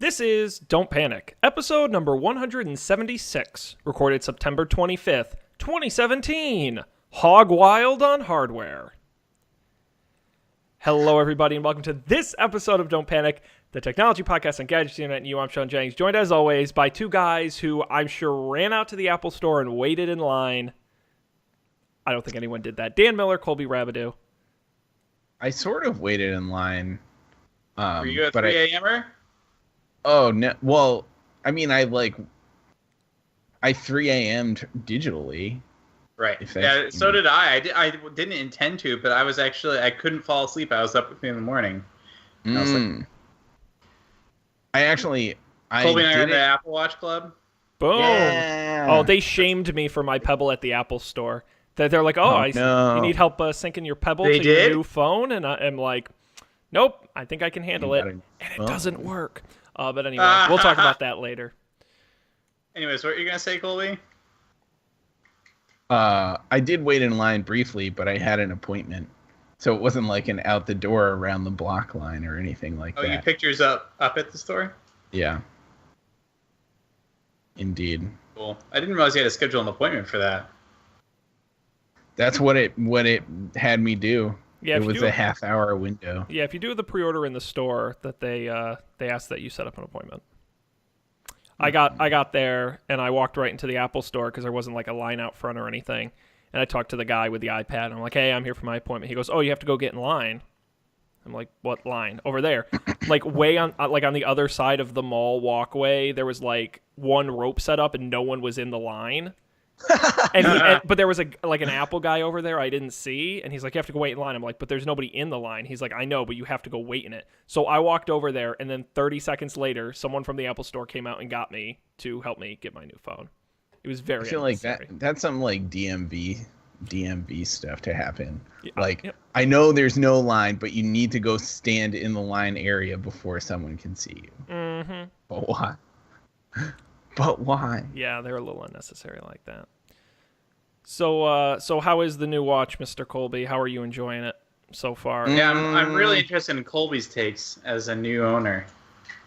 This is Don't Panic, episode number 176, recorded September 25th, 2017. Hog Wild on Hardware. Hello, everybody, and welcome to this episode of Don't Panic, the technology podcast on Gadgets, the Internet, and you. I'm Sean Jennings, joined as always by two guys who I'm sure ran out to the Apple Store and waited in line. I don't think anyone did that. Dan Miller, Colby Rabideau. I sort of waited in line. Were you a 3 a.m.er? Oh, no. Well, I mean, I 3 a.m.'d digitally. Right. Yeah, so did I. I didn't intend to, but I couldn't fall asleep. I was up with me in the morning. I was like, Colby and I are in the Apple Watch Club. Boom. Yeah. Oh, they shamed me for my Pebble at the Apple Store. They're like, you need help syncing your Pebble to your new phone? And I'm like, nope, I think I can handle it. And it doesn't work. But anyway, we'll talk about that later. Anyways, what are you going to say, Colby? I did wait in line briefly, but I had an appointment. So it wasn't like an out the door around the block line or anything like that. Oh, you picked yours up at the store? Yeah. Indeed. Cool. I didn't realize you had to schedule an appointment for that. That's what it had me do. Yeah, it was a half-hour window. Yeah, if you do the pre-order in the store, that they ask that you set up an appointment. I got there and I walked right into the Apple Store because there wasn't like a line out front or anything. And I talked to the guy with the iPad. And I'm like, "Hey, I'm here for my appointment." He goes, "Oh, you have to go get in line." I'm like, "What line?" "Over there." Like way on the other side of the mall walkway, there was like one rope set up and no one was in the line. But there was an Apple guy over there I didn't see, and he's like, "You have to go wait in line." I'm like, "But there's nobody in the line." He's like, "I know, but you have to go wait in it." So I walked over there, and then 30 seconds later, someone from the Apple Store came out and got me to help me get my new phone. It was very. I feel like that's some like DMV stuff to happen. Yeah, I know there's no line, but you need to go stand in the line area before someone can see you. Mm-hmm. But why? But why? Yeah, they're a little unnecessary like that. So how is the new watch, Mr. Colby? How are you enjoying it so far? Yeah, I'm really interested in Colby's takes as a new owner.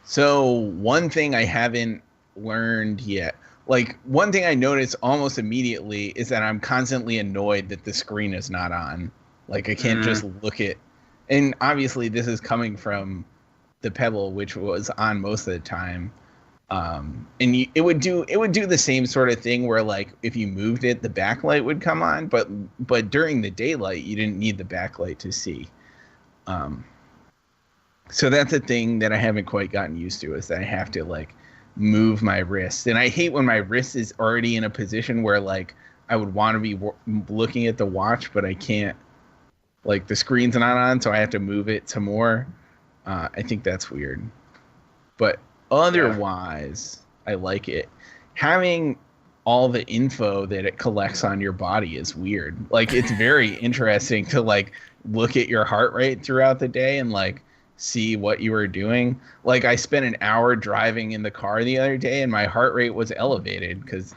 So one thing I haven't learned yet, one thing I noticed almost immediately is that I'm constantly annoyed that the screen is not on. Like I can't just look at, and obviously this is coming from the Pebble, which was on most of the time. It would do the same sort of thing where like if you moved it, the backlight would come on, but during the daylight you didn't need the backlight to see. So that's a thing that I haven't quite gotten used to, is that I have to like move my wrist, and I hate when my wrist is already in a position where like I would want to be looking at the watch, but I can't. Like the screen's not on, so I have to move it some more. I think that's weird, but otherwise, I like it. Having all the info that it collects on your body is weird. Like, it's very interesting to, like, look at your heart rate throughout the day and, like, see what you were doing. Like, I spent an hour driving in the car the other day, and my heart rate was elevated because...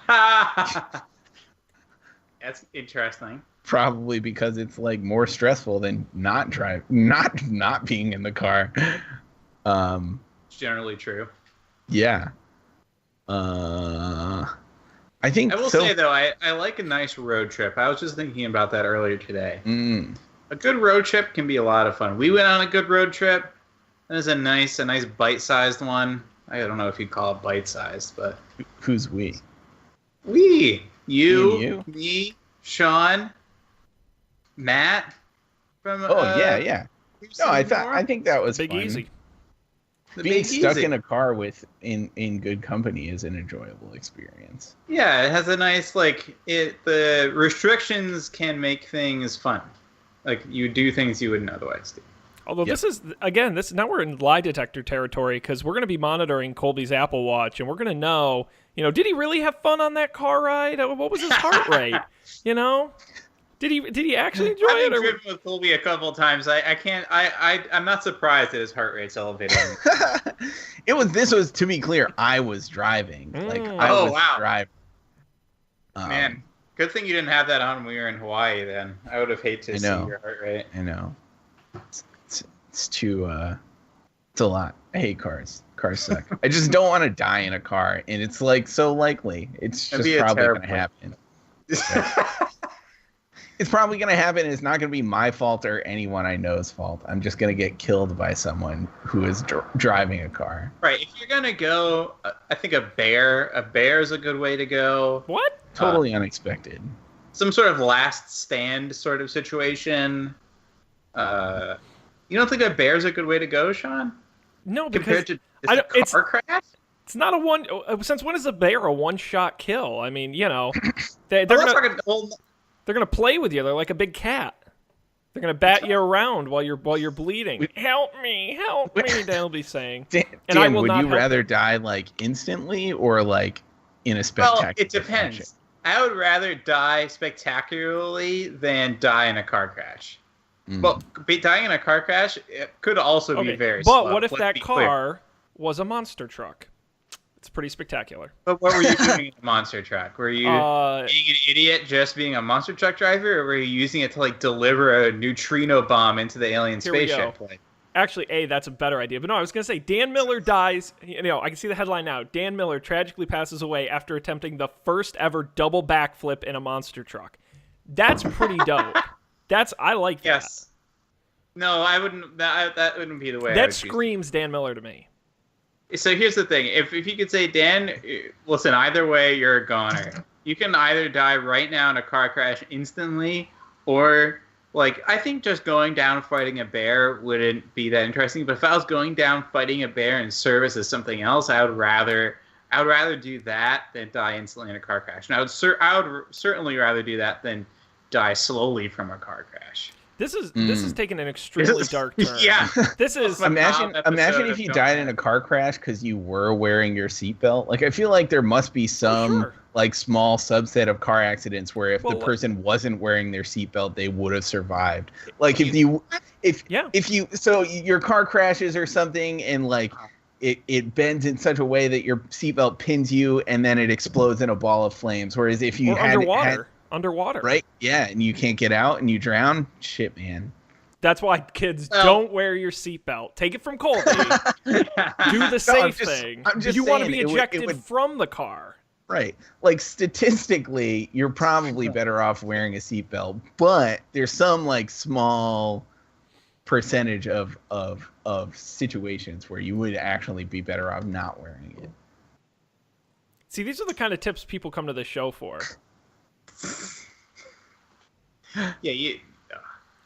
That's interesting. Probably because it's, like, more stressful than not being in the car. It's generally true. Yeah. I think I will say though, I like a nice road trip. I was just thinking about that earlier today. A good road trip can be a lot of fun. We went on a good road trip. It was a nice bite-sized one. I don't know if you'd call it bite-sized, but who's we? We, you, me, Sean, Matt. From yeah. No, I think that was Big fun. Easy. Being stuck in a car in good company is an enjoyable experience. Yeah, it has a nice the restrictions can make things fun. Like you do things you wouldn't otherwise do. Although this is now we're in lie detector territory because we're going to be monitoring Colby's Apple Watch and we're going to know, did he really have fun on that car ride? What was his heart rate? Did he actually enjoy it? I've driven with Colby a couple times. I'm not surprised that his heart rate's elevated. This was, to be clear, I was driving. Driving. Man, good thing you didn't have that on when we were in Hawaii then. I would have hated to see your heart rate. I know. It's too It's a lot. I hate cars. Cars suck. I just don't want to die in a car, and it's like so likely. It's just probably going to happen. It's probably going to happen. It's not going to be my fault or anyone I know's fault. I'm just going to get killed by someone who is driving a car. Right. If you're going to go, I think a bear is a good way to go. What? Totally unexpected. Some sort of last stand sort of situation. You don't think a bear's a good way to go, Sean? No, because compared to car crash? It's not a one. Since when is a bear a one-shot kill? I mean, they're gonna play with you. They're like a big cat. They're gonna bat you around while you're bleeding. Help me! They'll be saying. Dan, would you rather die like instantly or like in a spectacular? Well, it depends. Fashion? I would rather die spectacularly than die in a car crash. But dying in a car crash could also be very slow. But what if that car was a monster truck? It's pretty spectacular. But what were you doing in a monster truck? Were you being an idiot just being a monster truck driver, or were you using it to like deliver a neutrino bomb into the alien spaceship? Actually, that's a better idea. But no, I was going to say, Dan Miller dies. I can see the headline now. Dan Miller tragically passes away after attempting the first ever double backflip in a monster truck. That's pretty dope. I like that. Yes. No, I wouldn't. That wouldn't be the way. That screams Dan Miller to me. So here's the thing: if you could say, Dan, listen, either way, you're a goner. You can either die right now in a car crash instantly, or like I think just going down fighting a bear wouldn't be that interesting. But if I was going down fighting a bear in service as something else, I would rather do that than die instantly in a car crash. And I would certainly rather do that than die slowly from a car crash. This is taking an extremely dark turn. Yeah. This is imagine if you died in a car crash because you were wearing your seatbelt. Like I feel like there must be some like small subset of car accidents where if the person wasn't wearing their seatbelt, they would have survived. Like if your car crashes or something and like it bends in such a way that your seatbelt pins you and then it explodes in a ball of flames. Whereas if you underwater. Right? Yeah, and you can't get out and you drown. Shit, man. That's why kids don't wear your seatbelt. Take it from Colby. Do the safe thing. You want to be ejected from the car. Right. Like statistically, you're probably better off wearing a seatbelt, but there's some like small percentage of situations where you would actually be better off not wearing it. See, these are the kind of tips people come to the show for. Yeah,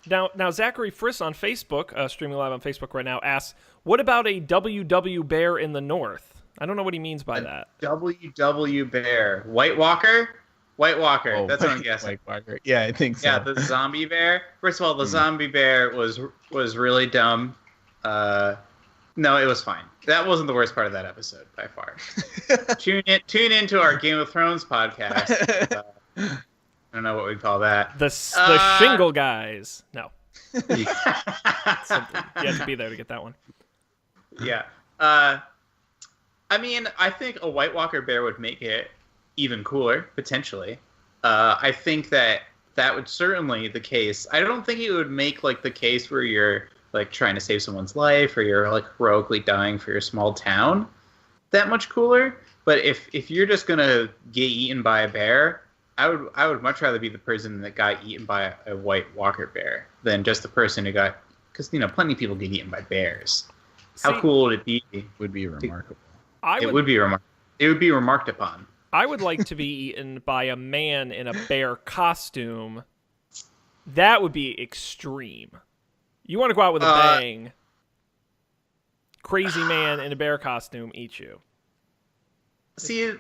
Now, Zachary Fris on Facebook, streaming live on Facebook right now, asks, what about a WW bear in the north? I don't know what he means by that. WW bear. White Walker? White Walker. Oh, that's what I'm guessing. White Walker. Yeah, I think so. Yeah, the zombie bear. First of all, the zombie bear was really dumb. No, it was fine. That wasn't the worst part of that episode by far. Tune into our Game of Thrones podcast. I don't know what we call that. The Shingle Guys. No. You have to be there to get that one. Yeah. I mean, I think a White Walker bear would make it even cooler, potentially. I think that would certainly the case. I don't think it would make like the case where you're like trying to save someone's life or you're like heroically dying for your small town that much cooler. But if you're just gonna get eaten by a bear, I would much rather be the person that got eaten by a White Walker bear than just the person who got, because plenty of people get eaten by bears. How cool would it be? Would be remarkable. It would be remarked upon. I would like to be eaten by a man in a bear costume. That would be extreme. You want to go out with a bang. Crazy man in a bear costume eat you. See,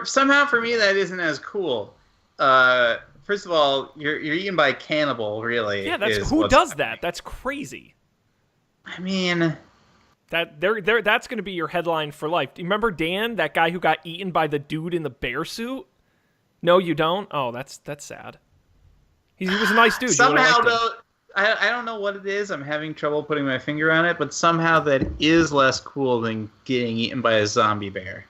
somehow for me that isn't as cool. First of all, you're eaten by a cannibal, really. Yeah, who does that? That's crazy. I mean, that's going to be your headline for life. Do you remember Dan, that guy who got eaten by the dude in the bear suit? No, you don't? Oh, that's sad. He was a nice dude. Somehow, though, I don't know what it is. I'm having trouble putting my finger on it, but somehow that is less cool than getting eaten by a zombie bear.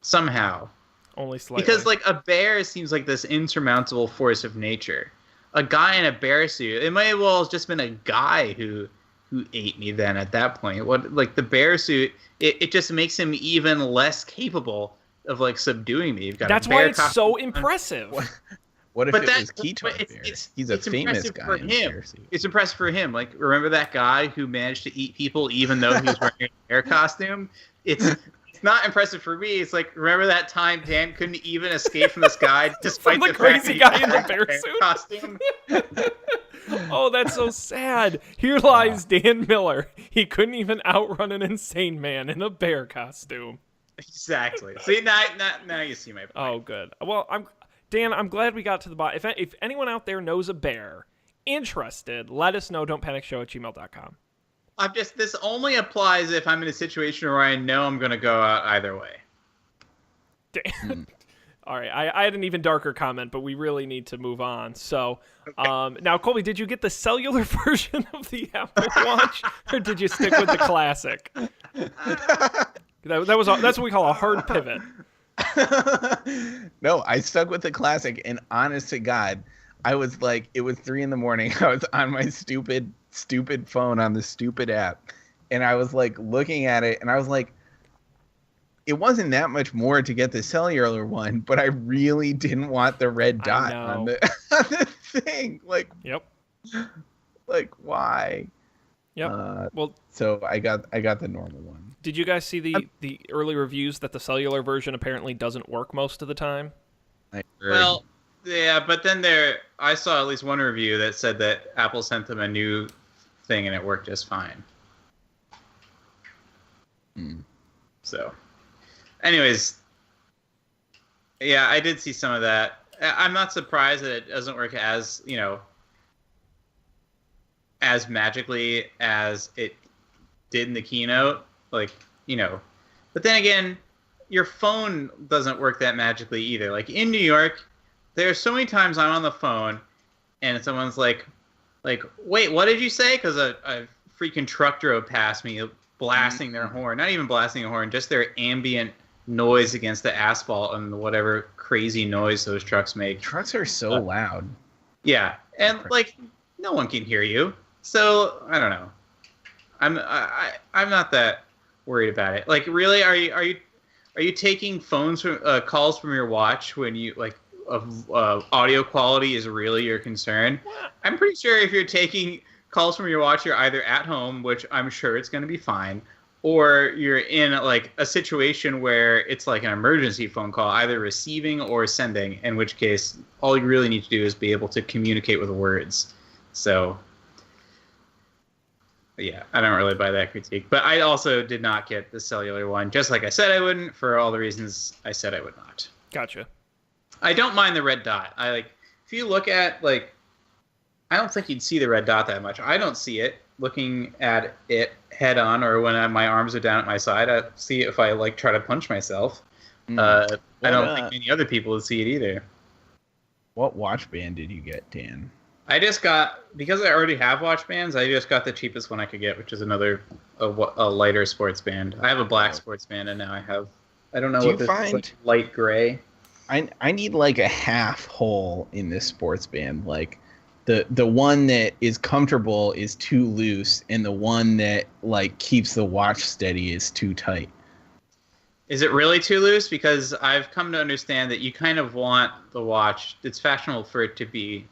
Somehow. Only slightly. Because, like, a bear seems like this insurmountable force of nature. A guy in a bear suit, it might well have just been a guy who who ate me then at that point. What, like, the bear suit, it just makes him even less capable of, like, subduing me. You've got That's a bear why it's so costume. impressive. What if But it that- was Keto but Bear? it's He's a famous impressive guy for in him. bear suit. It's impressive for him. Like, remember that guy who managed to eat people even though he was wearing a bear costume? It's not impressive for me. It's like, remember that time Dan couldn't even escape from this guy despite the fact crazy that guy he in the was wearing bear a suit? costume? Oh, that's so sad. Here lies Dan Miller. He couldn't even outrun an insane man in a bear costume. Exactly. See, now you see my point. Oh, good. Well, I'm glad we got to the bottom. If anyone out there knows a bear interested, let us know. don'tpanicshow@gmail.com. This only applies if I'm in a situation where I know I'm going to go out either way. Dan. All right, I had an even darker comment, but we really need to move on. So, now, Colby, did you get the cellular version of the Apple Watch, or did you stick with the classic? That's what we call a hard pivot. No, I stuck with the classic, and honest to God, I was like, it was 3 a.m. I was on my stupid phone on the stupid app, and I was like looking at it, and I was like, it wasn't that much more to get the cellular one, but I really didn't want the red dot on the, on the thing. Like, yep. Like, why? Yep. Well, so I got the normal one. Did you guys see the early reviews that the cellular version apparently doesn't work most of the time? Well, yeah, but then I saw at least one review that said that Apple sent them a new thing and it worked just fine. So, anyways, yeah, I did see some of that. I'm not surprised that it doesn't work as, as magically as it did in the keynote. Like, but then again, your phone doesn't work that magically either. Like, in New York, there are so many times I'm on the phone and someone's like, wait, what did you say? Because a freaking truck drove past me blasting their horn. Not even blasting a horn, just their ambient noise against the asphalt and whatever crazy noise those trucks make. Trucks are so loud. Yeah, and like, no one can hear you. So, I don't know. I'm not that worried about it. Like, really, are you taking calls from your watch when you audio quality is really your concern? I'm pretty sure if you're taking calls from your watch, you're either at home, which I'm sure it's going to be fine, or you're in like a situation where it's like an emergency phone call, either receiving or sending, in which case all you really need to do is be able to communicate with words. So yeah, I don't really buy that critique. But I also did not get the cellular one, just like I said I wouldn't, for all the reasons I said I would not. Gotcha. I don't mind the red dot. If you look at, I don't think you'd see the red dot that much. I don't see it looking at it head on, or when my arms are down at my side. I see it if I try to punch myself. I don't think many other people would see it either. What watch band did you get, Dan? I just got, because I already have watch bands, I just got the cheapest one I could get, which is a lighter sports band. I have a black sports band, and now I don't know what this is, light gray. I need a half hole in this sports band. Like, the one that is comfortable is too loose, and the one that keeps the watch steady is too tight. Is it really too loose? Because I've come to understand that you kind of want the watch, it's fashionable for it to be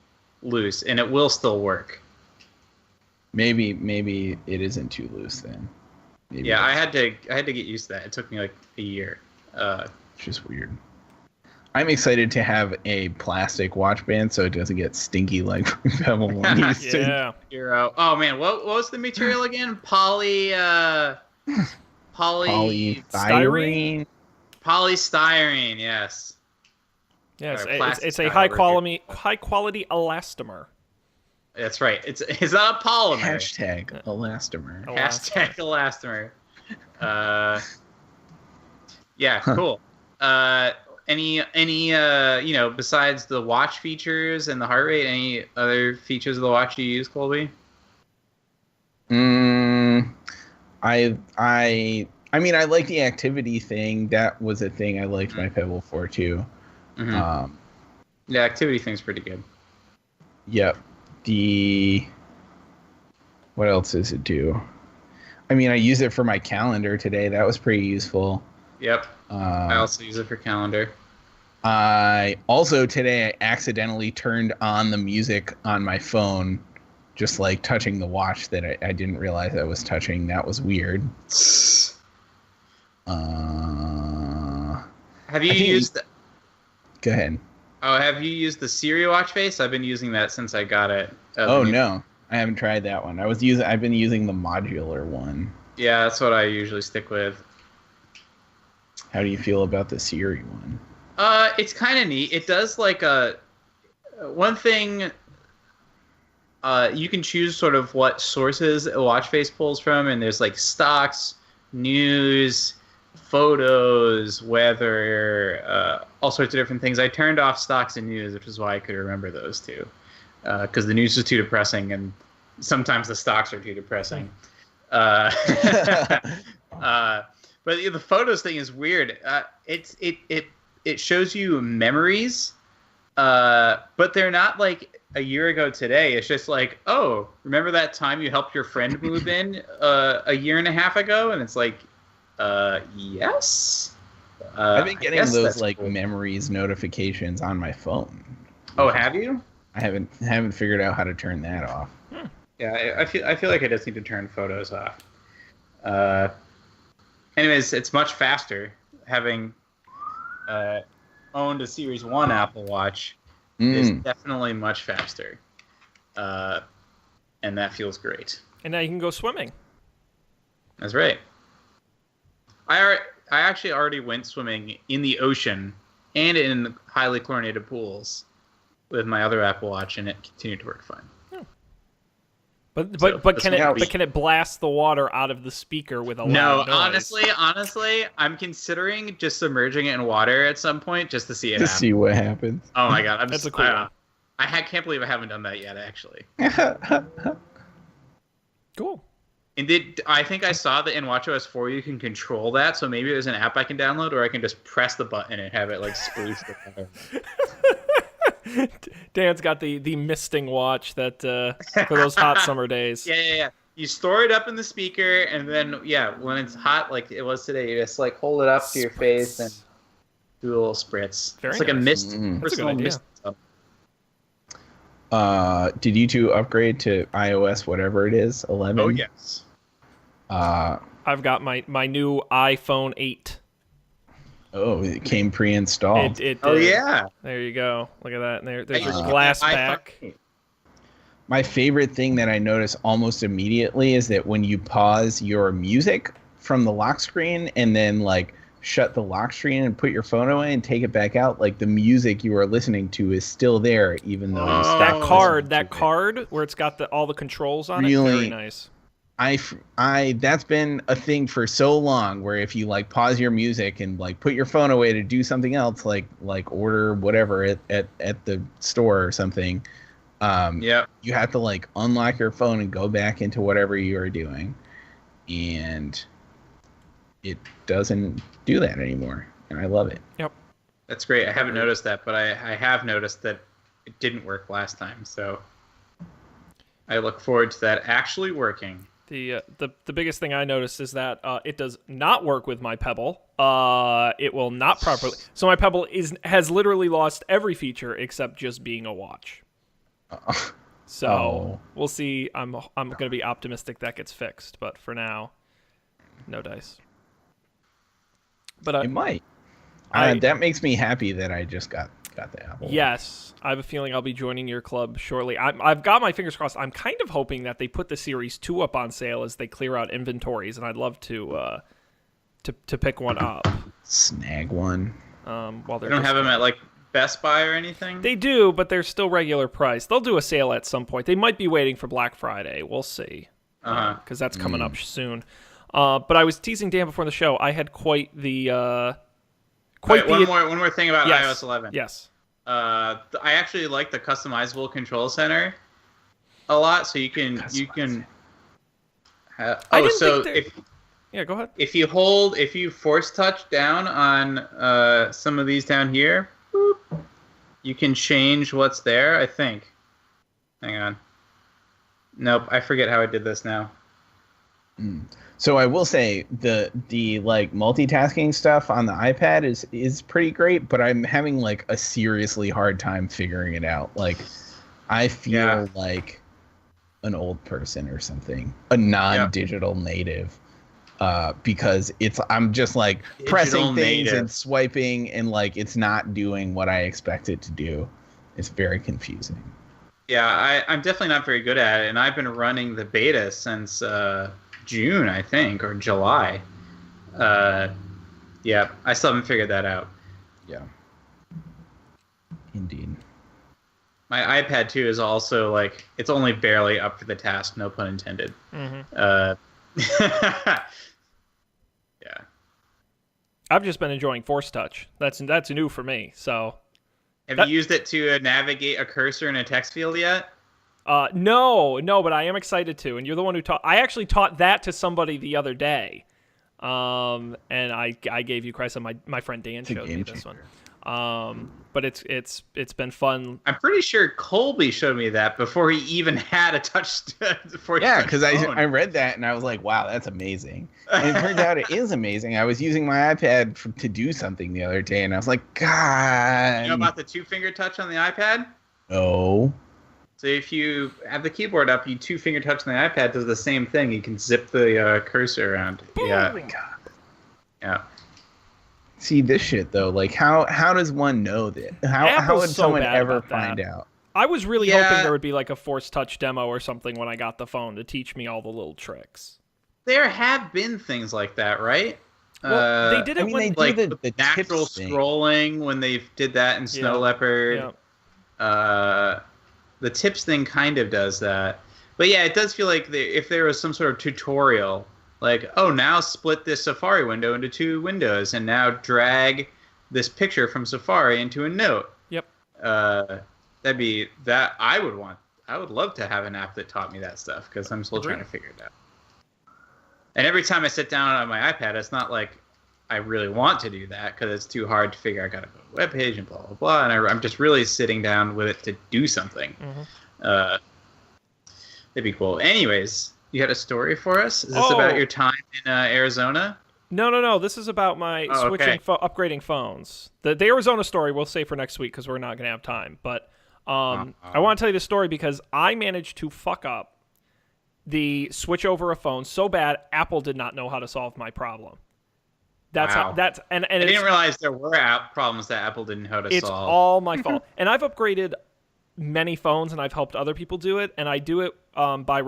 loose, and it will still work. Maybe it isn't too loose then. Yeah, I had to get used to that. It took me a year. It's just weird. I'm excited to have a plastic watch band so it doesn't get stinky like Pebble One used to. Yeah. Oh man, what was the material again? Polystyrene. Polystyrene, yes. Yes, it's a high quality elastomer. That's right. It's not a polymer. Hashtag elastomer. Hashtag elastomer. Yeah, cool. Any besides the watch features and the heart rate, any other features of the watch you use, Colby? I mean, I like the activity thing. That was a thing I liked my Pebble for too. Mm-hmm. The activity thing's pretty good. Yep. What else does it do? I mean, I use it for my calendar today. That was pretty useful. Yep. I also use it for calendar. I also today I accidentally turned on the music on my phone, just like touching the watch that I didn't realize I was touching. That was weird. Have you used? Go ahead. Oh, have you used the Siri watch face? I've been using that since I got it. No, I haven't tried that one. I've been using the modular one. Yeah, that's what I usually stick with. How do you feel about the Siri one? It's kind of neat. It does like one thing. You can choose sort of what sources a watch face pulls from, and there's like stocks, news, photos, weather, all sorts of different things. I turned off stocks and news, which is why I could remember those two, because the news was too depressing, and sometimes the stocks are too depressing. But the photos thing is weird. It shows you memories, but they're not like a year ago today. It's just like, oh, remember that time you helped your friend move in a year and a half ago? And it's like, yes. I've been getting those like cool memories notifications on my phone. Oh, have you? I haven't figured out how to turn that off. Yeah, I feel like I just need to turn photos off. Anyways, it's much faster having owned a Series 1 Apple Watch. Is definitely much faster. And that feels great. And now you can go swimming. That's right. I actually already went swimming in the ocean and in highly chlorinated pools with my other Apple Watch, and it continued to work fine. But can it blast the water out of the speaker with a loud noise? Honestly, I'm considering just submerging it in water at some point just to see it happen. See what happens. Oh my god, that's a cool one. I can't believe I haven't done that yet, actually. Cool. And I think I saw that in WatchOS 4 you can control that, so maybe there's an app I can download, or I can just press the button and have it like spruce the water. Dan's got the misting watch that for those hot summer days. Yeah. You store it up in the speaker, and then when it's hot like it was today, you just like hold it up to your face and do a little spritz. Very it's like nice. A mist. That's a good idea. Mist. Did you two upgrade to iOS whatever it is, 11? Oh yes. I've got my new iPhone 8. Oh, it came pre-installed. It oh did. yeah. There you go. Look at that. And there's your glass back. My favorite thing that I notice almost immediately is that when you pause your music from the lock screen and then like shut the lock screen and put your phone away and take it back out, like the music you are listening to is still there, even though that card where it's got all the controls on it. Very nice. That's been a thing for so long, where if you like pause your music and like put your phone away to do something else, like order whatever at the store or something, you have to like unlock your phone and go back into whatever you are doing, and it doesn't do that anymore, and I love it. Yep, that's great. I haven't noticed that, but I have noticed that it didn't work last time, so I look forward to that actually working. The biggest thing I noticed is that it does not work with my Pebble. It will not properly. So my Pebble has literally lost every feature except just being a watch. So we'll see. I'm going to be optimistic that gets fixed, but for now, no dice. But it might. That makes me happy that I just got the Apple. Yes, I have a feeling I'll be joining your club shortly. I've got my fingers crossed. I'm kind of hoping that they put the Series 2 up on sale as they clear out inventories, and I'd love to pick one up. Snag one. While they don't have them at like Best Buy or anything? They do, but they're still regular price. They'll do a sale at some point. They might be waiting for Black Friday. We'll see. Because that's coming up soon. But I was teasing Dan before the show. I had quite the... one more thing about iOS 11. Yes. I actually like the customizable control center a lot, so you can go ahead. If you force touch down on some of these down here, boop, you can change what's there, I think. Hang on. Nope, I forget how I did this now. So I will say the like multitasking stuff on the iPad is pretty great, but I'm having like a seriously hard time figuring it out. Like I feel like an old person or something, a non-digital native, because I'm just like pressing things and swiping, and like it's not doing what I expect it to do. It's very confusing. Yeah, I'm definitely not very good at it, and I've been running the beta since June, I think, or July. Yeah, I still haven't figured that out. Yeah. Indeed. My iPad, too, is also, like, it's only barely up for the task, no pun intended. Yeah. I've just been enjoying Force Touch. That's new for me, so... Have you used it to navigate a cursor in a text field yet? No, but I am excited to, and you're the one who taught... I actually taught that to somebody the other day, and I gave you credit. My friend Dan showed me this one. But it's been fun. I'm pretty sure Colby showed me that before he even had a touch. Because I read that and I was like, wow, that's amazing. And it turns out it is amazing. I was using my iPad to do something the other day, and I was like, God. You know about the 2-finger touch on the iPad? No. So if you have the keyboard up, you 2-finger touch on the iPad does the same thing. You can zip the cursor around. Yeah. Oh my God. Yeah. See this shit though, like how does one know that? How would someone ever find out? I was really hoping there would be like a Force Touch demo or something when I got the phone to teach me all the little tricks. There have been things like that, right? Well, they did it when they do the natural scrolling when they did that in Snow Leopard. Yeah. The tips thing kind of does that, but yeah, it does feel like if there was some sort of tutorial. Like, oh, now split this Safari window into 2 windows, and now drag this picture from Safari into a note. Yep. That'd be that I would love to have an app that taught me that stuff, because I'm still trying to figure it out. And every time I sit down on my iPad, it's not like I really want to do that, because it's too hard to figure out. I gotta go to a webpage and blah, blah, blah. And I'm just really sitting down with it to do something. That'd be cool. Anyways... You had a story for us? Is this about your time in Arizona? No. This is about my upgrading phones. The Arizona story we'll save for next week because we're not going to have time. But I want to tell you this story because I managed to fuck up the switch over a phone so bad Apple did not know how to solve my problem. And I didn't realize there were problems that Apple didn't know how to solve. It's all my fault. And I've upgraded many phones, and I've helped other people do it, and I do it by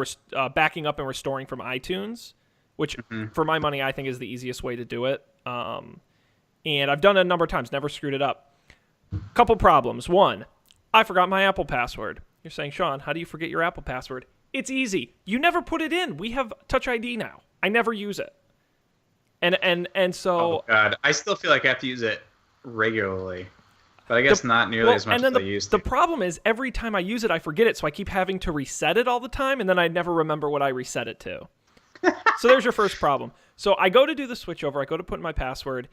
backing up and restoring from iTunes, which for my money I think is the easiest way to do it. And I've done it a number of times, never screwed it up. Couple problems. One, I forgot my Apple password. You're saying, Sean, how do you forget your Apple password? It's easy. You never put it in. We have Touch ID now. I never use it. And so... Oh, God. I still feel like I have to use it regularly. But I guess not nearly as much as I used to. The problem is, every time I use it, I forget it, so I keep having to reset it all the time, and then I never remember what I reset it to. So there's your first problem. So I go to do the switch over. I go to put in my password.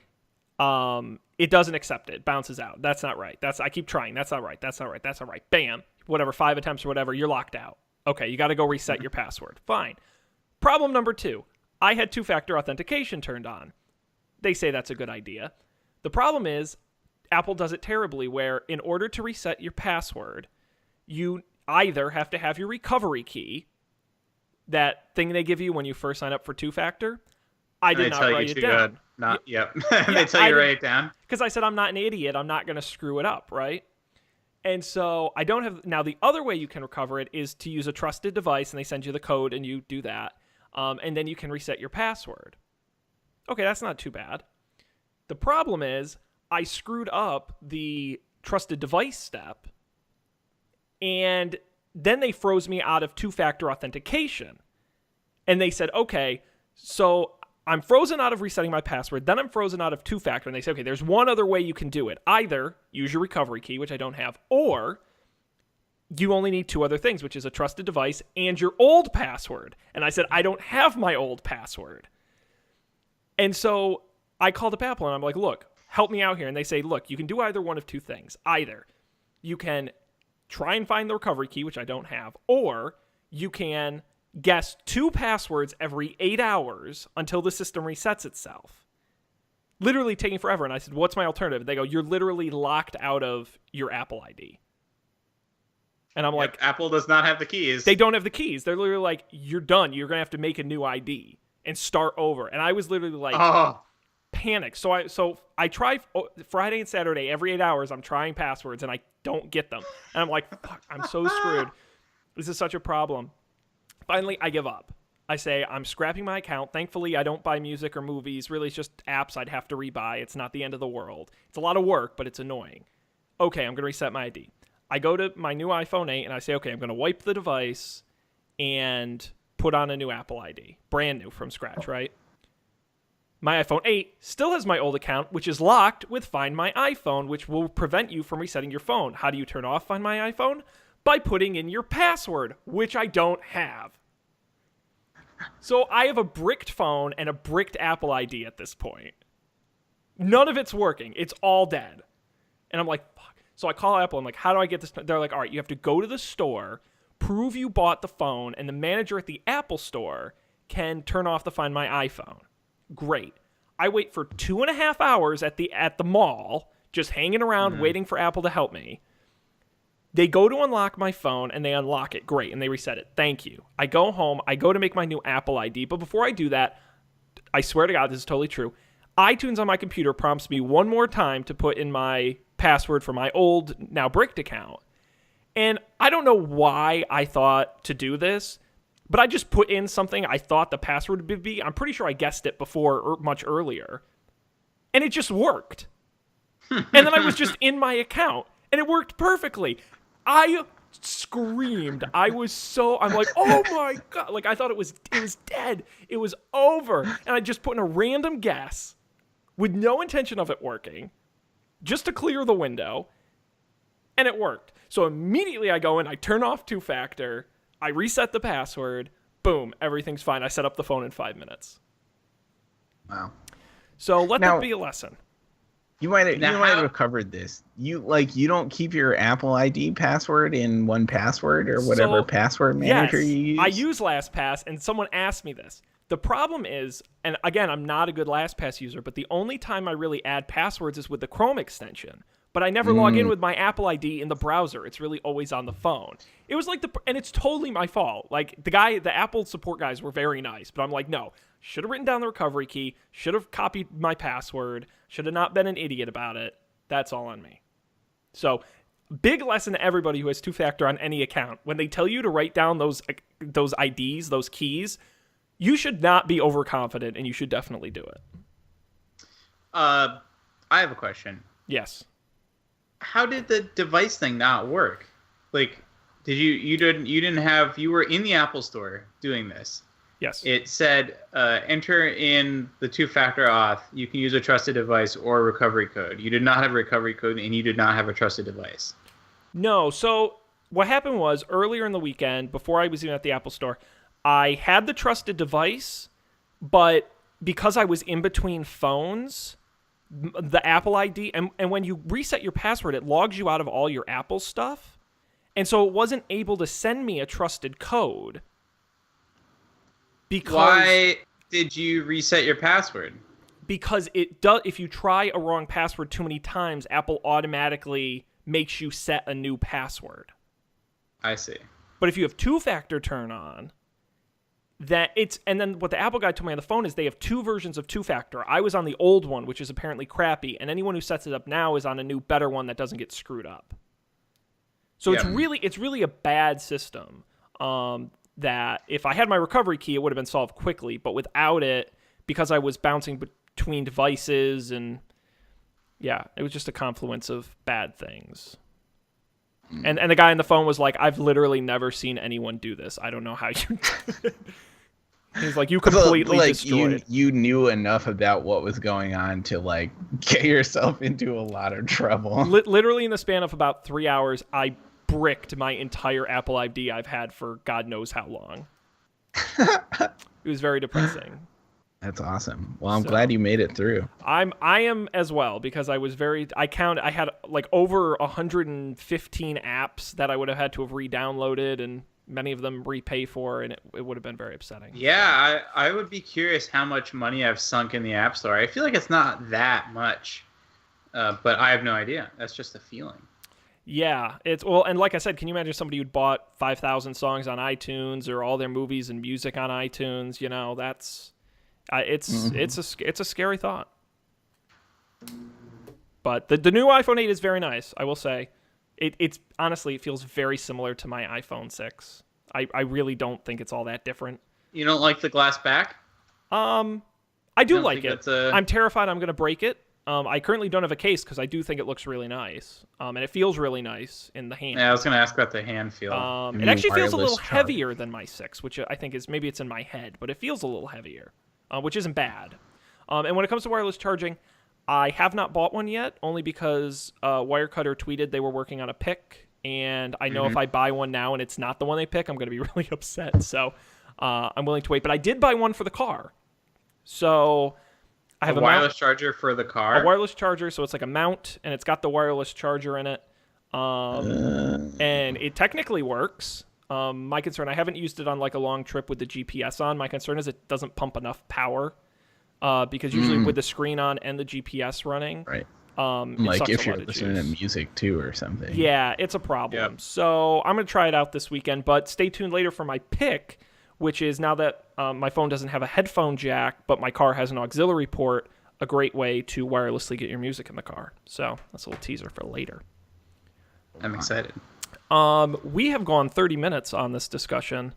It doesn't accept it. Bounces out. That's not right. I keep trying. That's not right. That's not right. That's not right. Bam. Whatever, 5 attempts or whatever, you're locked out. Okay, you got to go reset your password. Fine. Problem number 2. I had 2-factor authentication turned on. They say that's a good idea. The problem is, Apple does it terribly where in order to reset your password, you either have to have your recovery key, that thing they give you when you first sign up for 2-factor. I did not write it down. They tell you to write it down. Because I said I'm not an idiot. I'm not going to screw it up, right? And so I don't have... Now, the other way you can recover it is to use a trusted device, and they send you the code, and you do that. And then you can reset your password. Okay, that's not too bad. The problem is... I screwed up the trusted device step, and then they froze me out of 2-factor authentication. And they said, okay, so I'm frozen out of resetting my password, then I'm frozen out of 2-factor, and they say, okay, there's one other way you can do it. Either use your recovery key, which I don't have, or you only need 2 other things, which is a trusted device and your old password. And I said, I don't have my old password. And so I called up Apple, and I'm like, look, help me out here. And they say, look, you can do either one of 2 things. Either you can try and find the recovery key, which I don't have, or you can guess 2 passwords every 8 hours until the system resets itself. Literally taking forever. And I said, what's my alternative? They go, you're literally locked out of your Apple ID. And I'm like, Apple does not have the keys. They don't have the keys. They're literally like, you're done. You're going to have to make a new ID and start over. And I was literally like, panicked. So I try Friday and Saturday every 8 hours. I'm trying passwords and I don't get them. And I'm like, fuck, I'm so screwed. This is such a problem. Finally, I give up. I say, I'm scrapping my account. Thankfully, I don't buy music or movies. Really, it's just apps I'd have to rebuy. It's not the end of the world. It's a lot of work, but it's annoying. Okay, I'm going to reset my ID. I go to my new iPhone 8 and I say, okay, I'm going to wipe the device and put on a new Apple ID. Brand new from scratch, right? My iPhone 8 still has my old account, which is locked with Find My iPhone, which will prevent you from resetting your phone. How do you turn off Find My iPhone? By putting in your password, which I don't have. So I have a bricked phone and a bricked Apple ID at this point. None of it's working. It's all dead. And I'm like, fuck. So I call Apple. I'm like, how do I get this? They're like, all right, you have to go to the store, prove you bought the phone, and the manager at the Apple store can turn off the Find My iPhone. Great. I wait for 2.5 hours at the mall, just hanging around waiting for Apple to help me. They go to unlock my phone, and they unlock it. Great, and they reset it. Thank you. I go home. I go to make my new Apple ID. But before I do that, I swear to God, this is totally true. iTunes on my computer prompts me one more time to put in my password for my old, now bricked account. And I don't know why I thought to do this, but I just put in something I thought the password would be. I'm pretty sure I guessed it before or much earlier. And it just worked. And then I was just in my account, and it worked perfectly. I screamed. I'm like, oh my God. Like, I thought it was dead. It was over. And I just put in a random guess with no intention of it working, just to clear the window, and it worked. So immediately I go in, I turn off TwoFactor, I reset the password, boom, everything's fine. I set up the phone in 5 minutes. Wow. So let that be a lesson. You might have covered this. You don't keep your Apple ID password in 1Password or whatever password manager you use? I use LastPass, and someone asked me this. The problem is, and again, I'm not a good LastPass user, but the only time I really add passwords is with the Chrome extension. But I never log in with my Apple ID in the browser. It's really always on the phone. It was like and it's totally my fault. Like the Apple support guys were very nice, but I'm like, no, should have written down the recovery key, should have copied my password, should have not been an idiot about it. That's all on me. So big lesson to everybody who has two-factor on any account. When they tell you to write down those IDs, those keys, you should not be overconfident, and you should definitely do it. I have a question. Yes. How did the device thing not work? Like, you were in the Apple store doing this. Yes. It said, enter in the two-factor auth. You can use a trusted device or a recovery code. You did not have a recovery code, and you did not have a trusted device. No. So what happened was, earlier in the weekend, before I was even at the Apple store, I had the trusted device, but because I was in between phones, the Apple ID, and when you reset your password, it logs you out of all your Apple stuff. And so it wasn't able to send me a trusted code. Because, why did you reset your password? Because it does. If you try a wrong password too many times, Apple automatically makes you set a new password. I see. But if you have two-factor turn on, and then what the Apple guy told me on the phone is they have 2 versions of two-factor. I was on the old one, which is apparently crappy, and anyone who sets it up now is on a new, better one that doesn't get screwed up. So it's really a bad system. That if I had my recovery key, it would have been solved quickly, but without it, because I was bouncing between devices, and it was just a confluence of bad things. And the guy on the phone was like, I've literally never seen anyone do this. I don't know how you did it. He's like, you completely destroyed. You knew enough about what was going on to get yourself into a lot of trouble. Literally in the span of about 3 hours, I bricked my entire Apple ID I've had for God knows how long. It was very depressing. That's awesome. Well, I'm glad you made it through. I am as well, because I had over 115 apps that I would have had to have re-downloaded, and many of them repay for, and it would have been very upsetting. Yeah, I would be curious how much money I've sunk in the App Store. I feel like it's not that much, but I have no idea. That's just a feeling. Yeah, and like I said, can you imagine somebody who'd bought 5,000 songs on iTunes or all their movies and music on iTunes? That's it's a scary thought. But the new iPhone 8 is very nice, I will say. It's honestly, it feels very similar to my iPhone 6. I really don't think it's all that different. You don't like the glass back? I do like it. I'm terrified I'm going to break it. I currently don't have a case because I do think it looks really nice, and it feels really nice in the hand. Yeah, I was going to ask about the hand feel. It actually feels a little heavier than my 6, which I think is maybe it's in my head, but it feels a little heavier, which isn't bad. And when it comes to wireless charging, I have not bought one yet, only because Wirecutter tweeted they were working on a pick, and I know if I buy one now and it's not the one they pick, I'm going to be really upset. So I'm willing to wait. But I did buy one for the car. So I have a wireless charger for the car? A wireless charger, so it's like a mount, and it's got the wireless charger in it. And it technically works. My concern, I haven't used it on like a long trip with the GPS on. My concern is it doesn't pump enough power. Because usually with the screen on and the GPS running, right? Like if you're listening to music too or something. Yeah, it's a problem. Yep. So I'm going to try it out this weekend, but stay tuned later for my pick, which is now that my phone doesn't have a headphone jack, but my car has an auxiliary port, a great way to wirelessly get your music in the car. So that's a little teaser for later. I'm excited. We have gone 30 minutes on this discussion.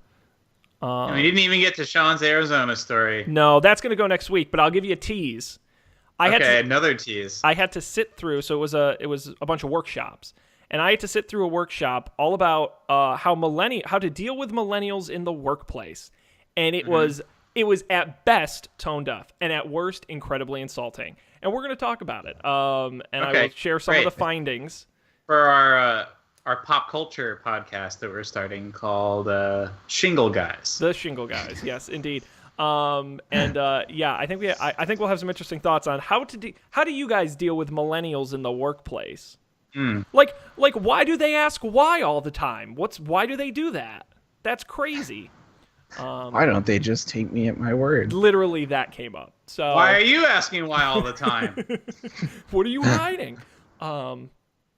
We didn't even get to Sean's Arizona story. No, that's going to go next week, but I'll give you a tease. Another tease. I had to sit through, so it was a bunch of workshops, and I had to sit through a workshop all about how to deal with millennials in the workplace, and it was at best tone deaf, and at worst incredibly insulting. And we're going to talk about it. I will share some of the findings for our pop culture podcast that we're starting called Shingle Guys. The Shingle Guys, yes, indeed. I think we'll have some interesting thoughts on how do you guys deal with millennials in the workplace? Like why do they ask why all the time? Why do they do that? That's crazy. Why don't they just take me at my word? Literally, that came up. So why are you asking why all the time? What are you hiding?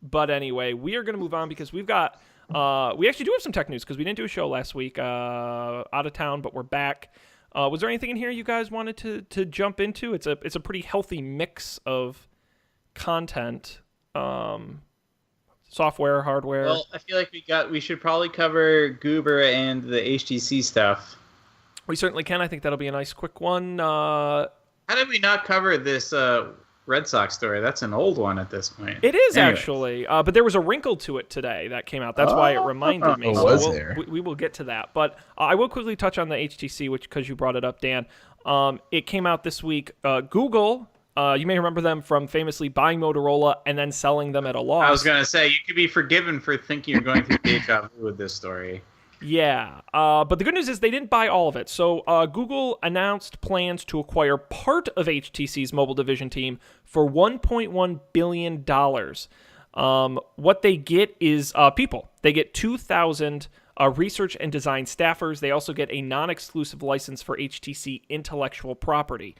But anyway, we are going to move on because we've got we actually do have some tech news because we didn't do a show last week. Out of town, but we're back. Was there anything in here you guys wanted to jump into? It's a pretty healthy mix of content, software, hardware. Well, I feel like we should probably cover Goober and the HTC stuff. We certainly can. I think that'll be a nice quick one. How did we not cover this Red Sox story? That's an old one at this point. It is actually, but there was a wrinkle to it today that came out. That's why it reminded me. We will get to that, but I will quickly touch on the HTC, because you brought it up, Dan. It came out this week. Google, you may remember them from famously buying Motorola and then selling them at a loss. I was going to say, you could be forgiven for thinking you're going through deja vu with this story. Yeah, but the good news is they didn't buy all of it. So Google announced plans to acquire part of HTC's mobile division team for $1.1 billion. What they get is people. They get 2,000 research and design staffers. They also get a non-exclusive license for HTC intellectual property.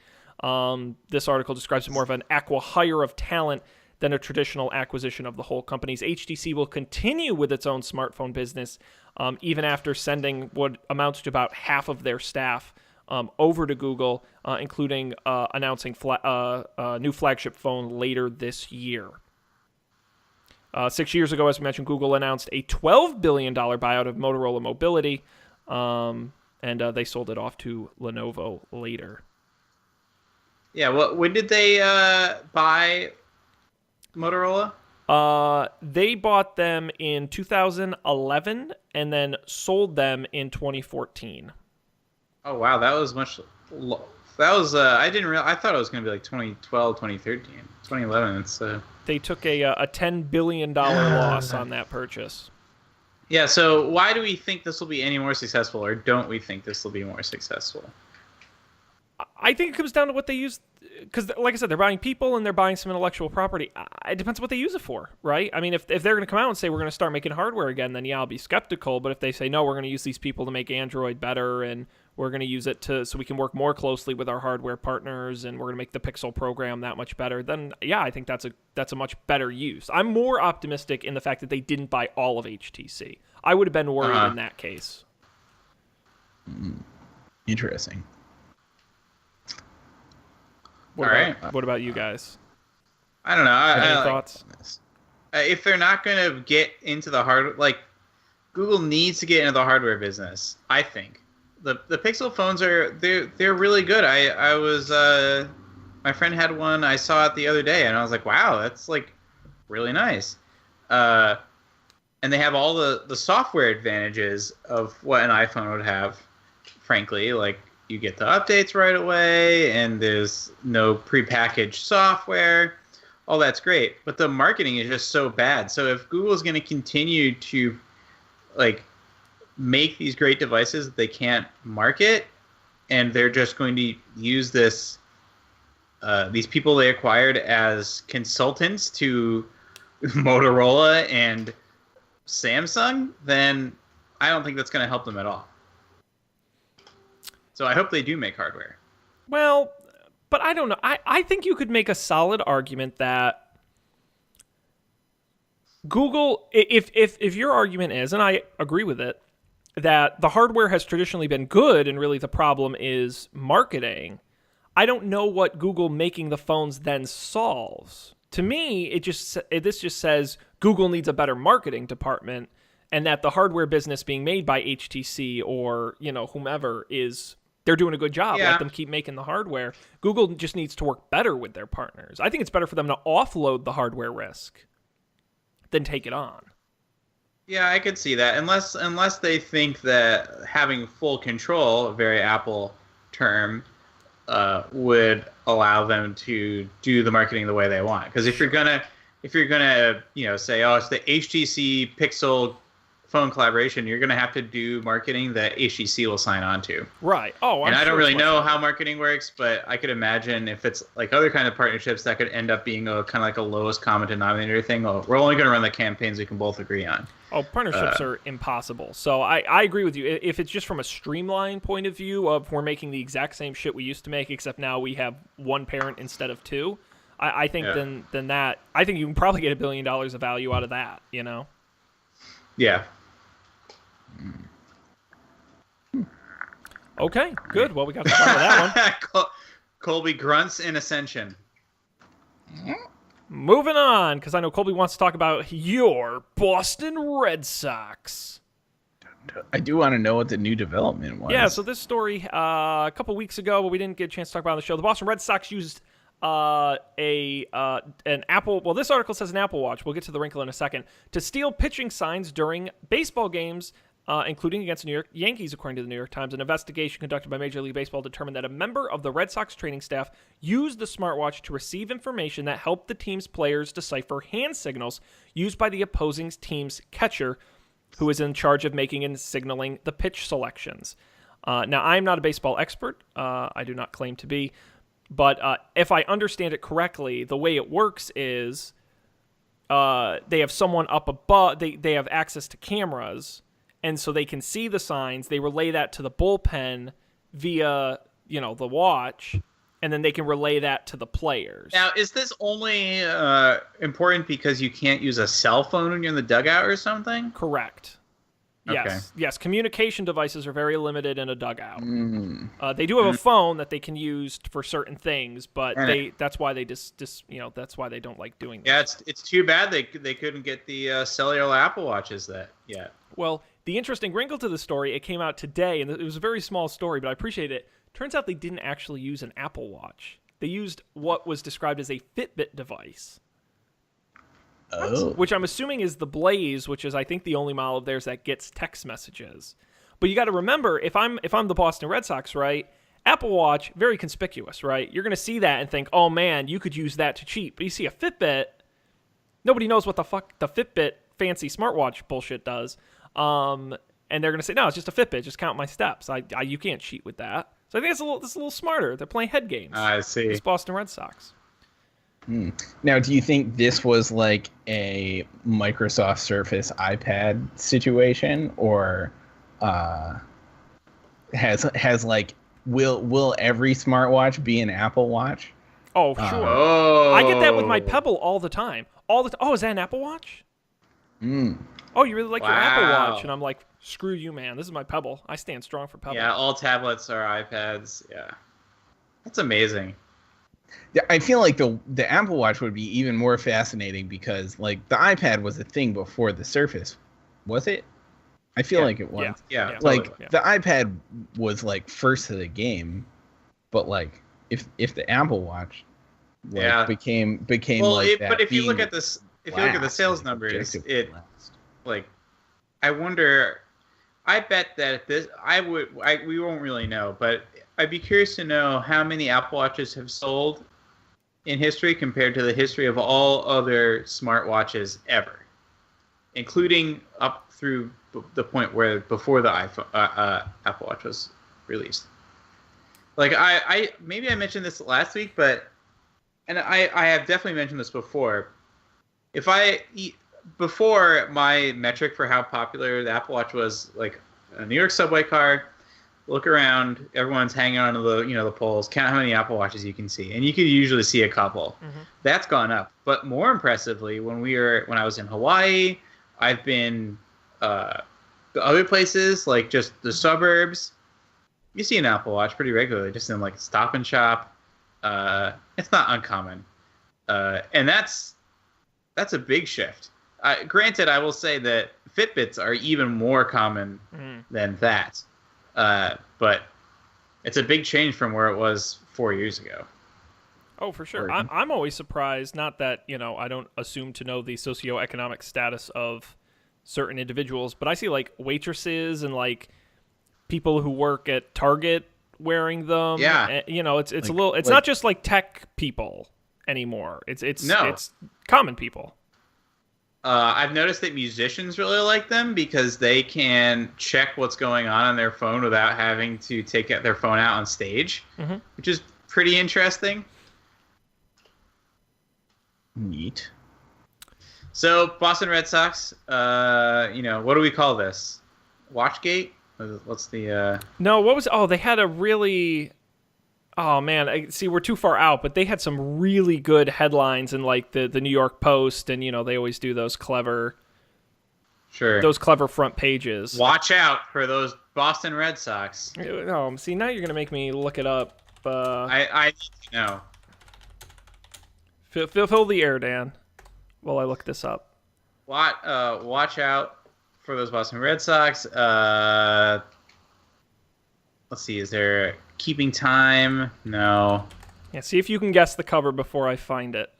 This article describes it more of an acqui-hire of talent than a traditional acquisition of the whole company's. HTC will continue with its own smartphone business, even after sending what amounts to about half of their staff over to Google, including announcing a new flagship phone later this year. 6 years ago, as we mentioned, Google announced a $12 billion buyout of Motorola Mobility, and they sold it off to Lenovo later. Yeah, when did they buy Motorola? They bought them in 2011 and then sold them in 2014. Oh wow, that was much. That was I didn't realize. I thought it was going to be like 2012, 2013, 2011. It's they took a $10 billion loss on that purchase. Yeah. So why do we think this will be any more successful, or don't we think this will be more successful? I think it comes down to what they use. because like I said, they're buying people and they're buying some intellectual property. It depends on what they use it for, right? I mean, if they're going to come out and say we're going to start making hardware again, then yeah, I'll be skeptical. But if they say no, we're going to use these people to make Android better, and we're going to use it so we can work more closely with our hardware partners, and we're going to make the Pixel program that much better, then yeah, I think that's a much better use. I'm more optimistic in the fact that they didn't buy all of HTC. I would have been worried in that case. Interesting. What about you guys? I don't know. Any thoughts? If they're not going to get into the hardware, like Google needs to get into the hardware business. I think the Pixel phones they're really good. I was my friend had one. I saw it the other day, and I was like, wow, that's like really nice. And they have all the software advantages of what an iPhone would have. Frankly, like you get the updates right away, and there's no prepackaged software. All that's great, but the marketing is just so bad. So if Google's going to continue to like make these great devices that they can't market, and they're just going to use these people they acquired as consultants to Motorola and Samsung, then I don't think that's going to help them at all. So I hope they do make hardware. Well, but I don't know. I think you could make a solid argument that Google, if your argument is, and I agree with it, that the hardware has traditionally been good and really the problem is marketing, I don't know what Google making the phones then solves. To me, this just says Google needs a better marketing department, and that the hardware business being made by HTC or, whomever they're doing a good job. Yeah. Let them keep making the hardware. Google just needs to work better with their partners. I think it's better for them to offload the hardware risk than take it on. Yeah, I could see that. Unless they think that having full control, a very Apple term, would allow them to do the marketing the way they want. Because if you're gonna say, oh, it's the HTC Pixel phone collaboration, you're going to have to do marketing that HTC will sign on to. Right. Oh, I don't really know how marketing works, but I could imagine if it's like other kind of partnerships that could end up being a kind of like a lowest common denominator thing. Oh, we're only going to run the campaigns we can both agree on. Oh, partnerships are impossible. So I agree with you. If it's just from a streamlined point of view of we're making the exact same shit we used to make, except now we have one parent instead of two, I think then that, I think you can probably get $1 billion of value out of that, Yeah. Okay, good. Well, we got to talk about that one. Colby grunts in Ascension. Moving on, because I know Colby wants to talk about your Boston Red Sox. I do want to know what the new development was. Yeah, so this story a couple weeks ago, but we didn't get a chance to talk about it on the show. The Boston Red Sox used an Apple. Well, this article says an Apple Watch. We'll get to the wrinkle in a second. To steal pitching signs during baseball games, including against the New York Yankees, according to the New York Times. An investigation conducted by Major League Baseball determined that a member of the Red Sox training staff used the smartwatch to receive information that helped the team's players decipher hand signals used by the opposing team's catcher, who is in charge of making and signaling the pitch selections. Now, I'm not a baseball expert. I do not claim to be. But if I understand it correctly, the way it works is they have someone up above. They have access to cameras, and so they can see the signs. They relay that to the bullpen via, the watch, and then they can relay that to the players. Now, is this only important because you can't use a cell phone when you're in the dugout or something? Correct. Okay. Yes. Communication devices are very limited in a dugout. They do have a phone that they can use for certain things, but that's why they that's why they don't like doing that. Yeah, it's too bad they couldn't get the cellular Apple Watches yet. Well, the interesting wrinkle to the story, it came out today, and it was a very small story, but I appreciate it. Turns out they didn't actually use an Apple Watch. They used what was described as a Fitbit device. Oh. Which I'm assuming is the Blaze, which is I think the only model of theirs that gets text messages. But you got to remember, if I'm the Boston Red Sox, right? Apple Watch, very conspicuous, right? You're going to see that and think, oh man, you could use that to cheat. But you see a Fitbit, nobody knows what the fuck the Fitbit fancy smartwatch bullshit does. And they're going to say, no, it's just a Fitbit. Just count my steps. You can't cheat with that. So I think it's a little smarter. They're playing head games. I see. It's Boston Red Sox. Now, do you think this was like a Microsoft Surface iPad situation, or has like will every smartwatch be an Apple Watch? Oh, sure. Oh. I get that with my Pebble all the time. Oh, is that an Apple Watch? Oh, you really like your Apple Watch? And I'm like, screw you, man. This is my Pebble. I stand strong for Pebble. Yeah, all tablets are iPads. Yeah. That's amazing. Yeah, I feel like the Apple Watch would be even more fascinating because like the iPad was a thing before the Surface, was it? I feel like it was. Yeah. Like totally. the iPad was like first to the game, but like if the Apple Watch became well, like that. But if you look at this, if you look at the sales numbers, like I wonder. I bet that we won't really know, but I'd be curious to know how many Apple Watches have sold in history compared to the history of all other smartwatches ever, including up through the point where before the iPhone, Apple Watch was released. Like I maybe I mentioned this last week, and I have definitely mentioned this before. Before, my metric for how popular the Apple Watch was, like a New York subway car, look around, everyone's hanging on to the poles, count how many Apple Watches you can see, and you could usually see a couple. Mm-hmm. That's gone up. But more impressively, when I was in Hawaii, I've been other places like just the suburbs. You see an Apple Watch pretty regularly, just in like Stop and Shop. It's not uncommon, and that's a big shift. Granted, I will say that Fitbits are even more common than that, but it's a big change from where it was 4 years ago. Oh, for sure. I'm always surprised, not that, I don't assume to know the socioeconomic status of certain individuals, but I see like waitresses and like people who work at Target wearing them. Yeah. It's like, it's not just like tech people anymore. It's common people. I've noticed that musicians really like them because they can check what's going on their phone without having to take their phone out on stage, which is pretty interesting. Neat. So, Boston Red Sox, what do we call this? Watchgate? What's the... No, what was... Oh, they had a really... Oh, man. See, we're too far out, but they had some really good headlines in, like, the New York Post, and, they always do those clever... Sure. Those clever front pages. Watch out for those Boston Red Sox. Oh, see, now you're going to make me look it up. I need to know. Fill the air, Dan, while I look this up. Watch out for those Boston Red Sox. Let's see, is there keeping time? No. Yeah, see if you can guess the cover before I find it.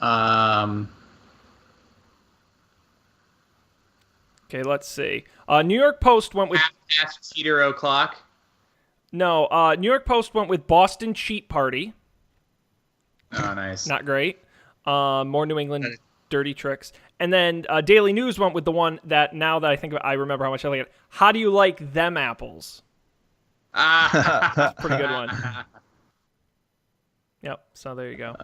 Okay, let's see. New York Post went with... Past Teeter O'Clock? No, New York Post went with Boston Cheat Party. Oh, nice. Not great. More New England dirty tricks. And then Daily News went with the one that, now that I think of it, I remember how much I like it. How do you like them apples? Pretty good one. Yep, so there you go.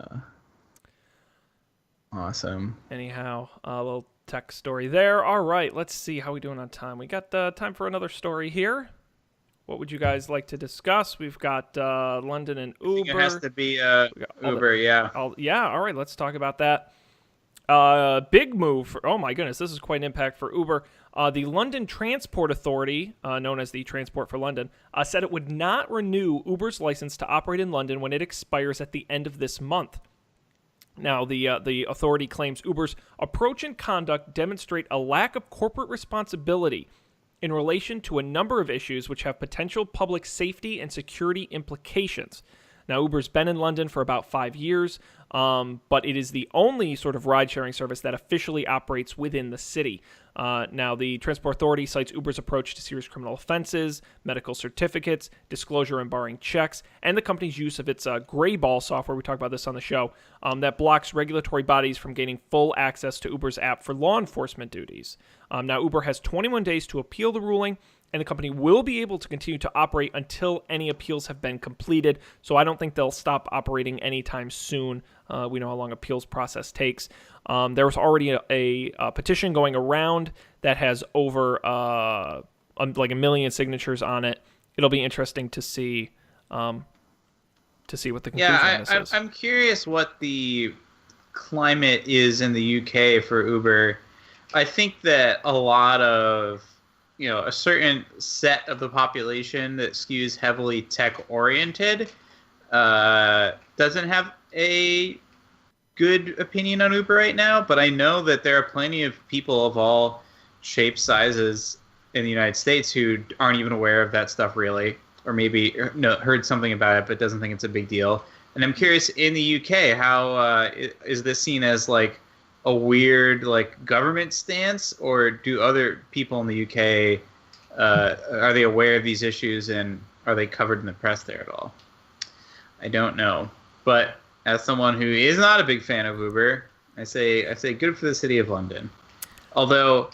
Awesome. Anyhow, a little tech story there. All right, let's see how we doing on time. We got time for another story here. What would you guys like to discuss? We've got London and Uber. I think it has to be Uber, yeah. All right, let's talk about that. Big move. Oh, my goodness, this is quite an impact for Uber. The London Transport Authority, known as the Transport for London, said it would not renew Uber's license to operate in London when it expires at the end of this month. Now, the authority claims Uber's approach and conduct demonstrate a lack of corporate responsibility in relation to a number of issues which have potential public safety and security implications. Now, Uber's been in London for about 5 years, but it is the only sort of ride-sharing service that officially operates within the city. Now, the Transport Authority cites Uber's approach to serious criminal offenses, medical certificates, disclosure and barring checks, and the company's use of its Grayball software, we talked about this on the show, that blocks regulatory bodies from gaining full access to Uber's app for law enforcement duties. Now, Uber has 21 days to appeal the ruling, and the company will be able to continue to operate until any appeals have been completed. So I don't think they'll stop operating anytime soon. We know how long appeals process takes. There was already a petition going around that has over like 1 million signatures on it. It'll be interesting to see what the conclusion on this is. I'm curious what the climate is in the UK for Uber. I think that a lot of, a certain set of the population that skews heavily tech-oriented doesn't have a good opinion on Uber right now, but I know that there are plenty of people of all shapes, sizes in the United States who aren't even aware of that stuff really, or maybe heard something about it but doesn't think it's a big deal. And I'm curious, in the UK, how is this seen as like a weird like government stance, or do other people in the UK are they aware of these issues and are they covered in the press there at all? I don't know, but as someone who is not a big fan of Uber, I say good for the City of London. Although,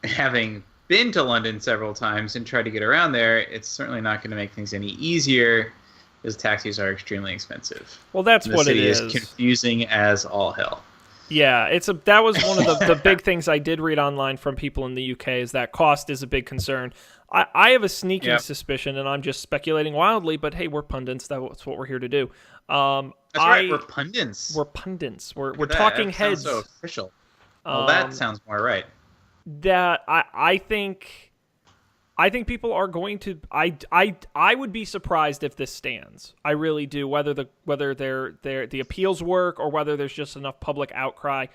having been to London several times and tried to get around there, it's certainly not going to make things any easier, because taxis are extremely expensive. Well, that's what it is. The city is confusing as all hell. Yeah, that was one of the big things I did read online from people in the UK, is that cost is a big concern. I have a sneaking suspicion, and I'm just speculating wildly, but hey, we're pundits. That's what we're here to do. That's right, we're pundits. We're pundits. We're talking heads. Sounds so official. Well, that sounds more right. That I think people are going to. I would be surprised if this stands. I really do. Whether the appeals work or whether there's just enough public outcry.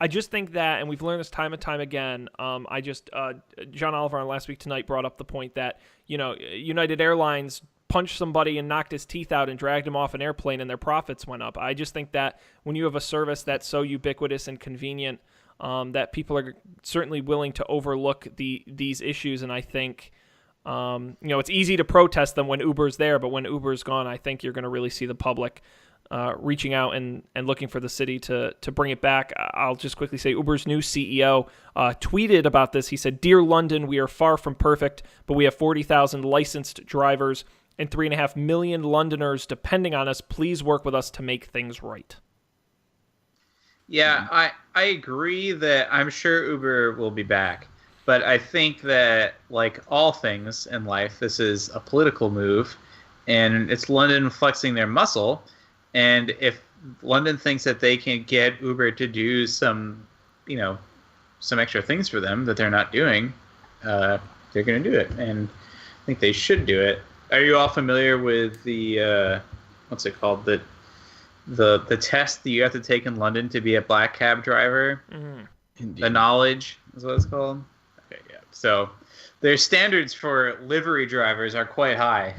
I just think that, and we've learned this time and time again. John Oliver on Last Week Tonight brought up the point that United Airlines punched somebody and knocked his teeth out and dragged him off an airplane, and their profits went up. I just think that when you have a service that's so ubiquitous and convenient, that people are certainly willing to overlook these issues. And I think, it's easy to protest them when Uber's there, but when Uber's gone, I think you're going to really see the public reaching out and looking for the city to bring it back. I'll just quickly say Uber's new CEO tweeted about this. He said, "Dear London, we are far from perfect, but we have 40,000 licensed drivers and 3.5 million Londoners depending on us. Please work with us to make things right." Yeah, I agree that I'm sure Uber will be back. But I think that, like all things in life, this is a political move, and it's London flexing their muscle. And if London thinks that they can get Uber to do some extra things for them that they're not doing, they're going to do it. And I think they should do it. Are you all familiar with the what's it called? The test that you have to take in London to be a black cab driver? Mm-hmm. The knowledge is what it's called. Okay, yeah. So their standards for livery drivers are quite high.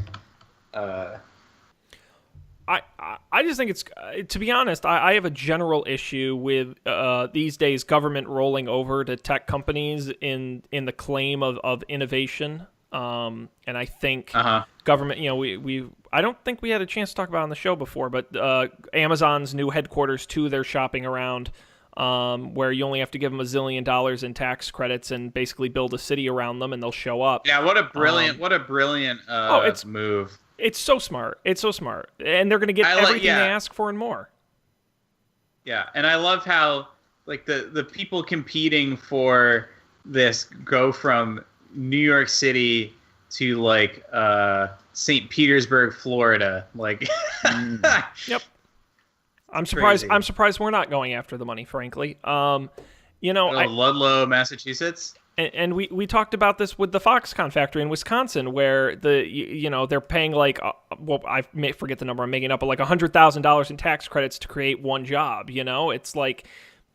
I just think it's, to be honest, I have a general issue with these days government rolling over to tech companies in the claim of innovation. And I think government, I don't think we had a chance to talk about it on the show before, but Amazon's new headquarters too, they're shopping around, where you only have to give them $1 zillion in tax credits and basically build a city around them, and they'll show up. Yeah, what a brilliant move. It's so smart. It's so smart, and they're going to get everything they ask for and more. Yeah, and I love how like the people competing for this go from New York City to like St. Petersburg, Florida. Like, yep. I'm surprised. Crazy. I'm surprised we're not going after the money, frankly. Ludlow, Massachusetts. And we talked about this with the Foxconn factory in Wisconsin, where they're paying like I may forget the number I'm making up, but like $100,000 in tax credits to create one job. It's like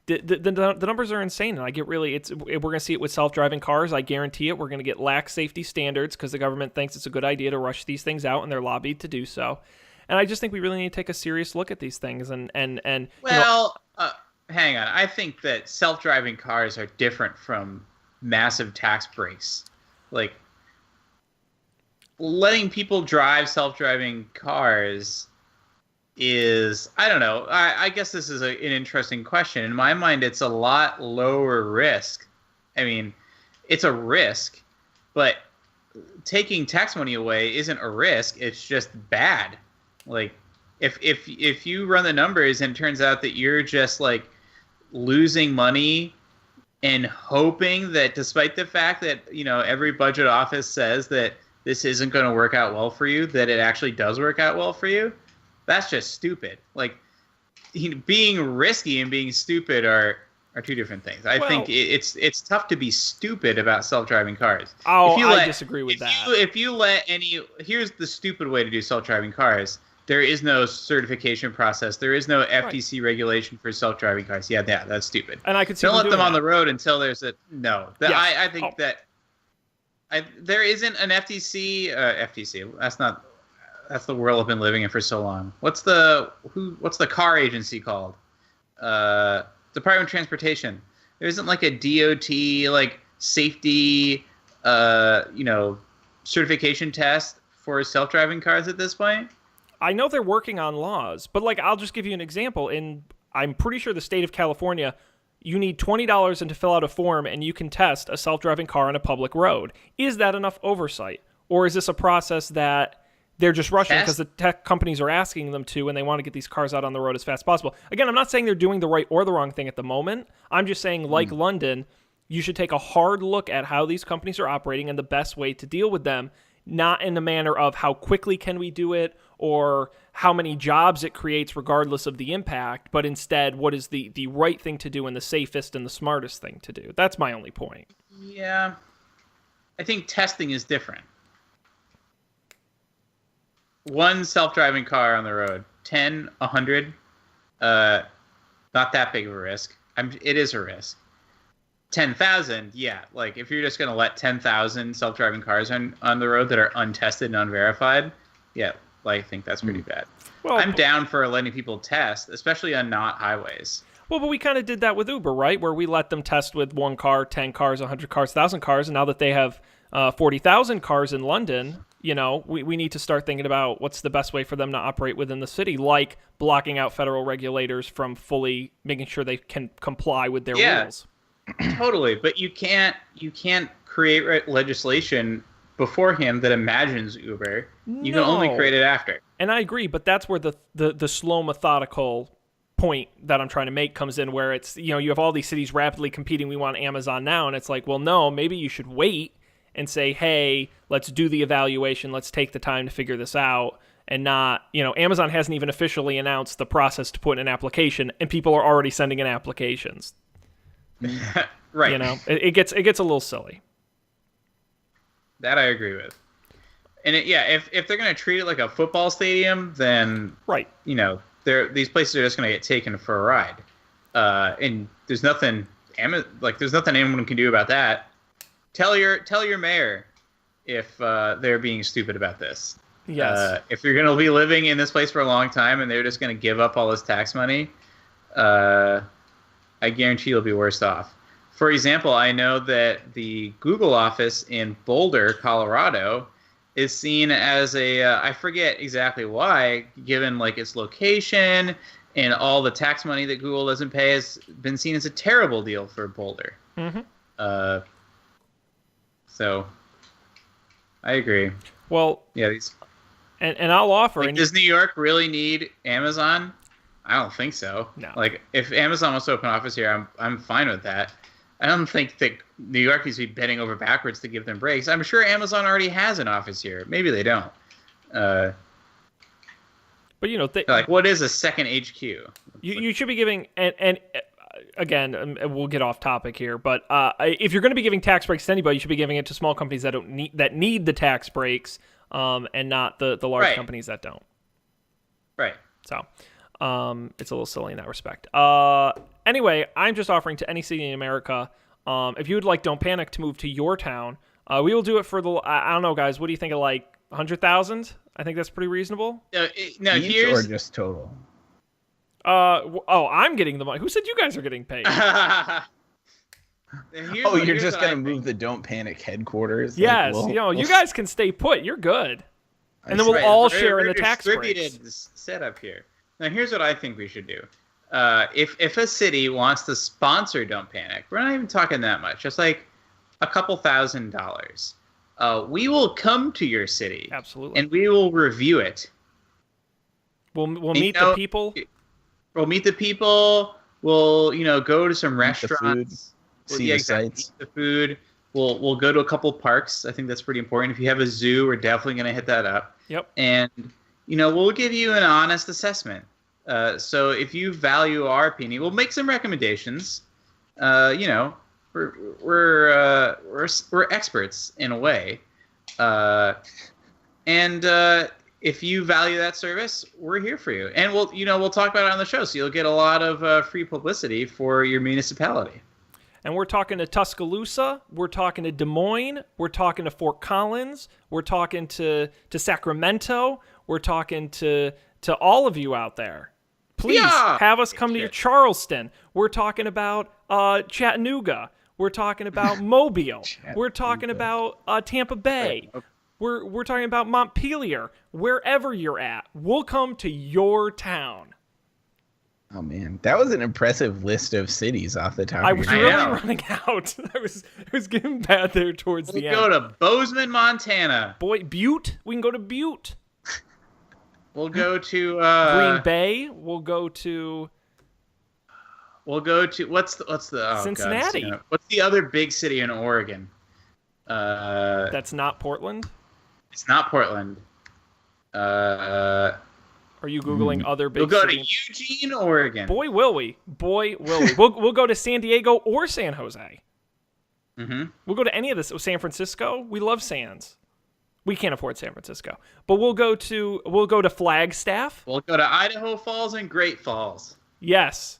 the numbers are insane, and I get really we're gonna see it with self-driving cars. I guarantee it. We're gonna get lax safety standards because the government thinks it's a good idea to rush these things out, and they're lobbied to do so. And I just think we really need to take a serious look at these things. Hang on. I think that self-driving cars are different from massive tax breaks. Like, letting people drive self-driving cars is, I don't know. I guess this is an interesting question. In my mind, it's a lot lower risk. I mean, it's a risk, But taking tax money away isn't a risk. It's just bad. Like, if you run the numbers and it turns out that you're just like losing money and hoping that, despite the fact that every budget office says that this isn't going to work out well for you, that it actually does work out well for you, that's just stupid. Like, being risky and being stupid are two different things. I think it's tough to be stupid about self-driving cars. Oh, I disagree with that. Here's the stupid way to do self-driving cars. There is no certification process. There is no FTC regulation for self-driving cars. Yeah, that's stupid. And I could see don't let them on that. the road until there's a no. Yes. I think that there isn't an FTC. That's the world I've been living in for so long. What's the car agency called? Department of Transportation. There isn't like a DOT like safety certification test for self-driving cars at this point. I know they're working on laws, but like I'll just give you an example. I'm pretty sure the state of California, you need $20 and to fill out a form and you can test a self-driving car on a public road. Is that enough oversight? Or is this a process that they're just rushing because the tech companies are asking them to and they want to get these cars out on the road as fast as possible? Again, I'm not saying they're doing the right or the wrong thing at the moment. I'm just saying, like London, you should take a hard look at how these companies are operating and the best way to deal with them, not in the manner of how quickly can we do it or how many jobs it creates regardless of the impact, but instead what is the right thing to do and the safest and the smartest thing to do. That's my only point. Yeah. I think testing is different. One self-driving car on the road, 10, 100, not that big of a risk. It is a risk. 10,000, yeah. Like, if you're just going to let 10,000 self-driving cars on the road that are untested and unverified, yeah, I think that's pretty bad. Well, I'm down for letting people test, especially on not highways. Well, but we kind of did that with Uber, right? Where we let them test with 1 car, 10 cars, 100 cars, 1,000 cars, and now that they have 40,000 cars in London, we need to start thinking about what's the best way for them to operate within the city, like blocking out federal regulators from fully making sure they can comply with their rules. Totally, but you can't create legislation beforehand that imagines Uber. You can only create it after. And I agree, but that's where the slow, methodical point that I'm trying to make comes in, where it's, you have all these cities rapidly competing. We want Amazon now, and it's like, well, no, maybe you should wait and say, hey, let's do the evaluation. Let's take the time to figure this out. And not, Amazon hasn't even officially announced the process to put in an application, and people are already sending in applications. Right. It gets a little silly. That I agree with. And if they're going to treat it like a football stadium, then right. These places are just going to get taken for a ride. And there's nothing anyone can do about that. Tell your mayor if they're being stupid about this. Yes. If you're going to be living in this place for a long time and they're just going to give up all this tax money, I guarantee you'll be worse off. For example, I know that the Google office in Boulder, Colorado, is seen as I forget exactly why, given like its location and all the tax money that Google doesn't pay, has been seen as a terrible deal for Boulder. Mm-hmm. So I agree. Well, yeah, and I'll offer. Does New York really need Amazon? I don't think so. No. Like, if Amazon wants to open an office here, I'm fine with that. I don't think that New York needs to be bending over backwards to give them breaks. I'm sure Amazon already has an office here. Maybe they don't. But like, what is a second HQ? You should be giving and again, we'll get off topic here, but if you're going to be giving tax breaks to anybody, you should be giving it to small companies that need the tax breaks, and not the large companies that don't. Right. So. It's a little silly in that respect. Anyway, I'm just offering to any city in America, if you would like Don't Panic to move to your town, we will do it for I don't know, guys. What do you think of 100,000? I think that's pretty reasonable. No, or just total. I'm getting the money. Who said you guys are getting paid? You're just gonna move the Don't Panic headquarters? Yes, you guys can stay put. You're good, and then we'll all share in the tax breaks. Distributed setup here. Now, here's what I think we should do. If a city wants to sponsor Don't Panic, we're not even talking that much. Just like a couple $1,000. we will come to your city. Absolutely. And we will review it. We'll meet the people. We'll meet the people. We'll go to some Eat restaurants. the food, see the sights. Eat the food. We'll go to a couple parks. I think that's pretty important. If you have a zoo, we're definitely going to hit that up. Yep. And we'll give you an honest assessment. So if you value our opinion, we'll make some recommendations. We're experts in a way. If you value that service, we're here for you. And we'll talk about it on the show, so you'll get a lot of free publicity for your municipality. And we're talking to Tuscaloosa, we're talking to Des Moines, we're talking to Fort Collins, we're talking to Sacramento, we're talking to all of you out there. Please have us come to your Charleston. We're talking about Chattanooga. We're talking about Mobile. We're talking about Tampa Bay. We're talking about Montpelier. Wherever you're at, we'll come to your town. Oh man, that was an impressive list of cities off the top. I was really running out. I was getting bad there towards the end. We'll go to Bozeman, Montana. Butte. We can go to Butte. We'll go to Green Bay. We'll go to what's the Cincinnati. God, what's the other big city in Oregon? That's not Portland. It's not Portland. Are you Googling other big cities? We'll go cities? to Eugene, Oregon. Boy, will we. We'll go to San Diego or San Jose. Mm-hmm. We'll go to any of this. San Francisco. We love Sands. We can't afford San Francisco. But we'll go to Flagstaff. We'll go to Idaho Falls and Great Falls. Yes.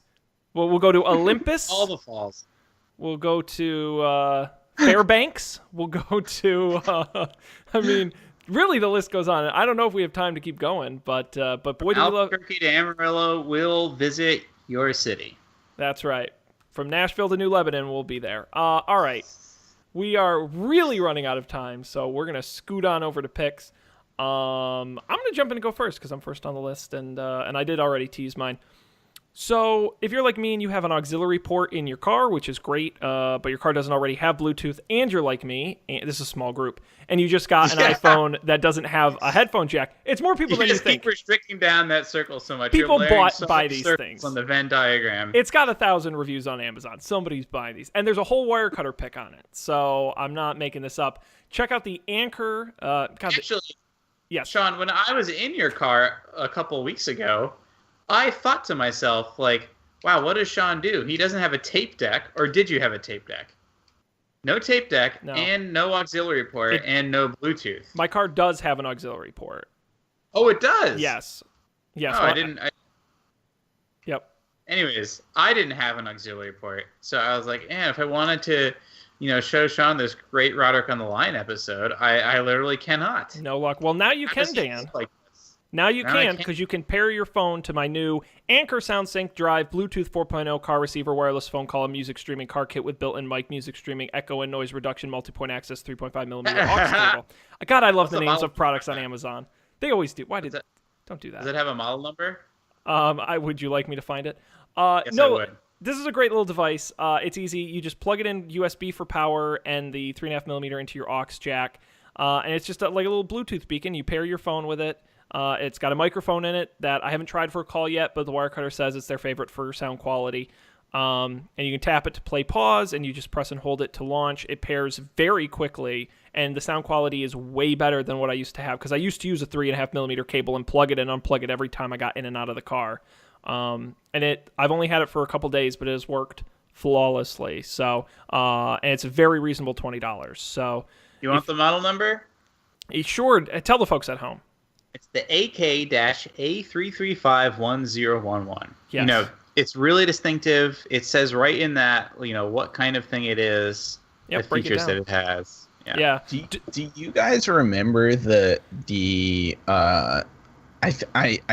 We'll go to Olympus. All the falls. We'll go to Fairbanks. We'll go to really, the list goes on. I don't know if we have time to keep going, but boy, do we love Albuquerque to Amarillo. We'll visit your city. That's right. From Nashville to New Lebanon, we'll be there. All right, we are really running out of time, so we're gonna scoot on over to picks. I'm gonna jump in and go first because I'm first on the list, and I did already tease mine. So if you're like me and you have an auxiliary port in your car, which is great, but your car doesn't already have Bluetooth, and you're like me, and this is a small group, and you just got an iPhone that doesn't have a headphone jack, it's more people than you think. Keep restricting down that circle so much. People buy these things. On the Venn diagram. It's got 1,000 reviews on Amazon. Somebody's buying these. And there's a whole wire cutter pick on it. So I'm not making this up. Check out the Anchor. Actually, yes. Sean, when I was in your car a couple weeks ago, I thought to myself, like, wow, what does Sean do? He doesn't have a tape deck. Or did you have a tape deck? No tape deck, and no auxiliary port, and no Bluetooth. My car does have an auxiliary port. Oh, it does? Yes. Oh, I didn't. Yep. Anyways, I didn't have an auxiliary port. So I was like, if I wanted to, show Sean this great Roderick on the Line episode, I literally cannot. No luck. Well, now you can, Dan. Now you can, because you can pair your phone to my new Anchor SoundSync Drive Bluetooth 4.0 car receiver, wireless phone call, and music streaming car kit with built-in mic, music streaming, echo and noise reduction, multi-point access, 3.5 millimeter aux cable. God, I love the names of products on Amazon. They always do. Don't do that. Does it have a model number? Would you like me to find it? Yes, I would. This is a great little device. It's easy. You just plug it in USB for power and the 3.5 millimeter into your aux jack, and it's just like a little Bluetooth beacon. You pair your phone with it. It's got a microphone in it that I haven't tried for a call yet, but the Wirecutter says it's their favorite for sound quality. And you can tap it to play pause, and you just press and hold it to launch. It pairs very quickly, and the sound quality is way better than what I used to have, because I used to use a 3.5 millimeter cable and plug it and unplug it every time I got in and out of the car. And I've only had it for a couple days, but it has worked flawlessly. So, and it's a very reasonable $20. So, you want the model number? Sure. Tell the folks at home. It's the AK-A3351011. Yes. It's really distinctive. It says right in that, what kind of thing it is, the features that it has. Yeah. Do you guys remember I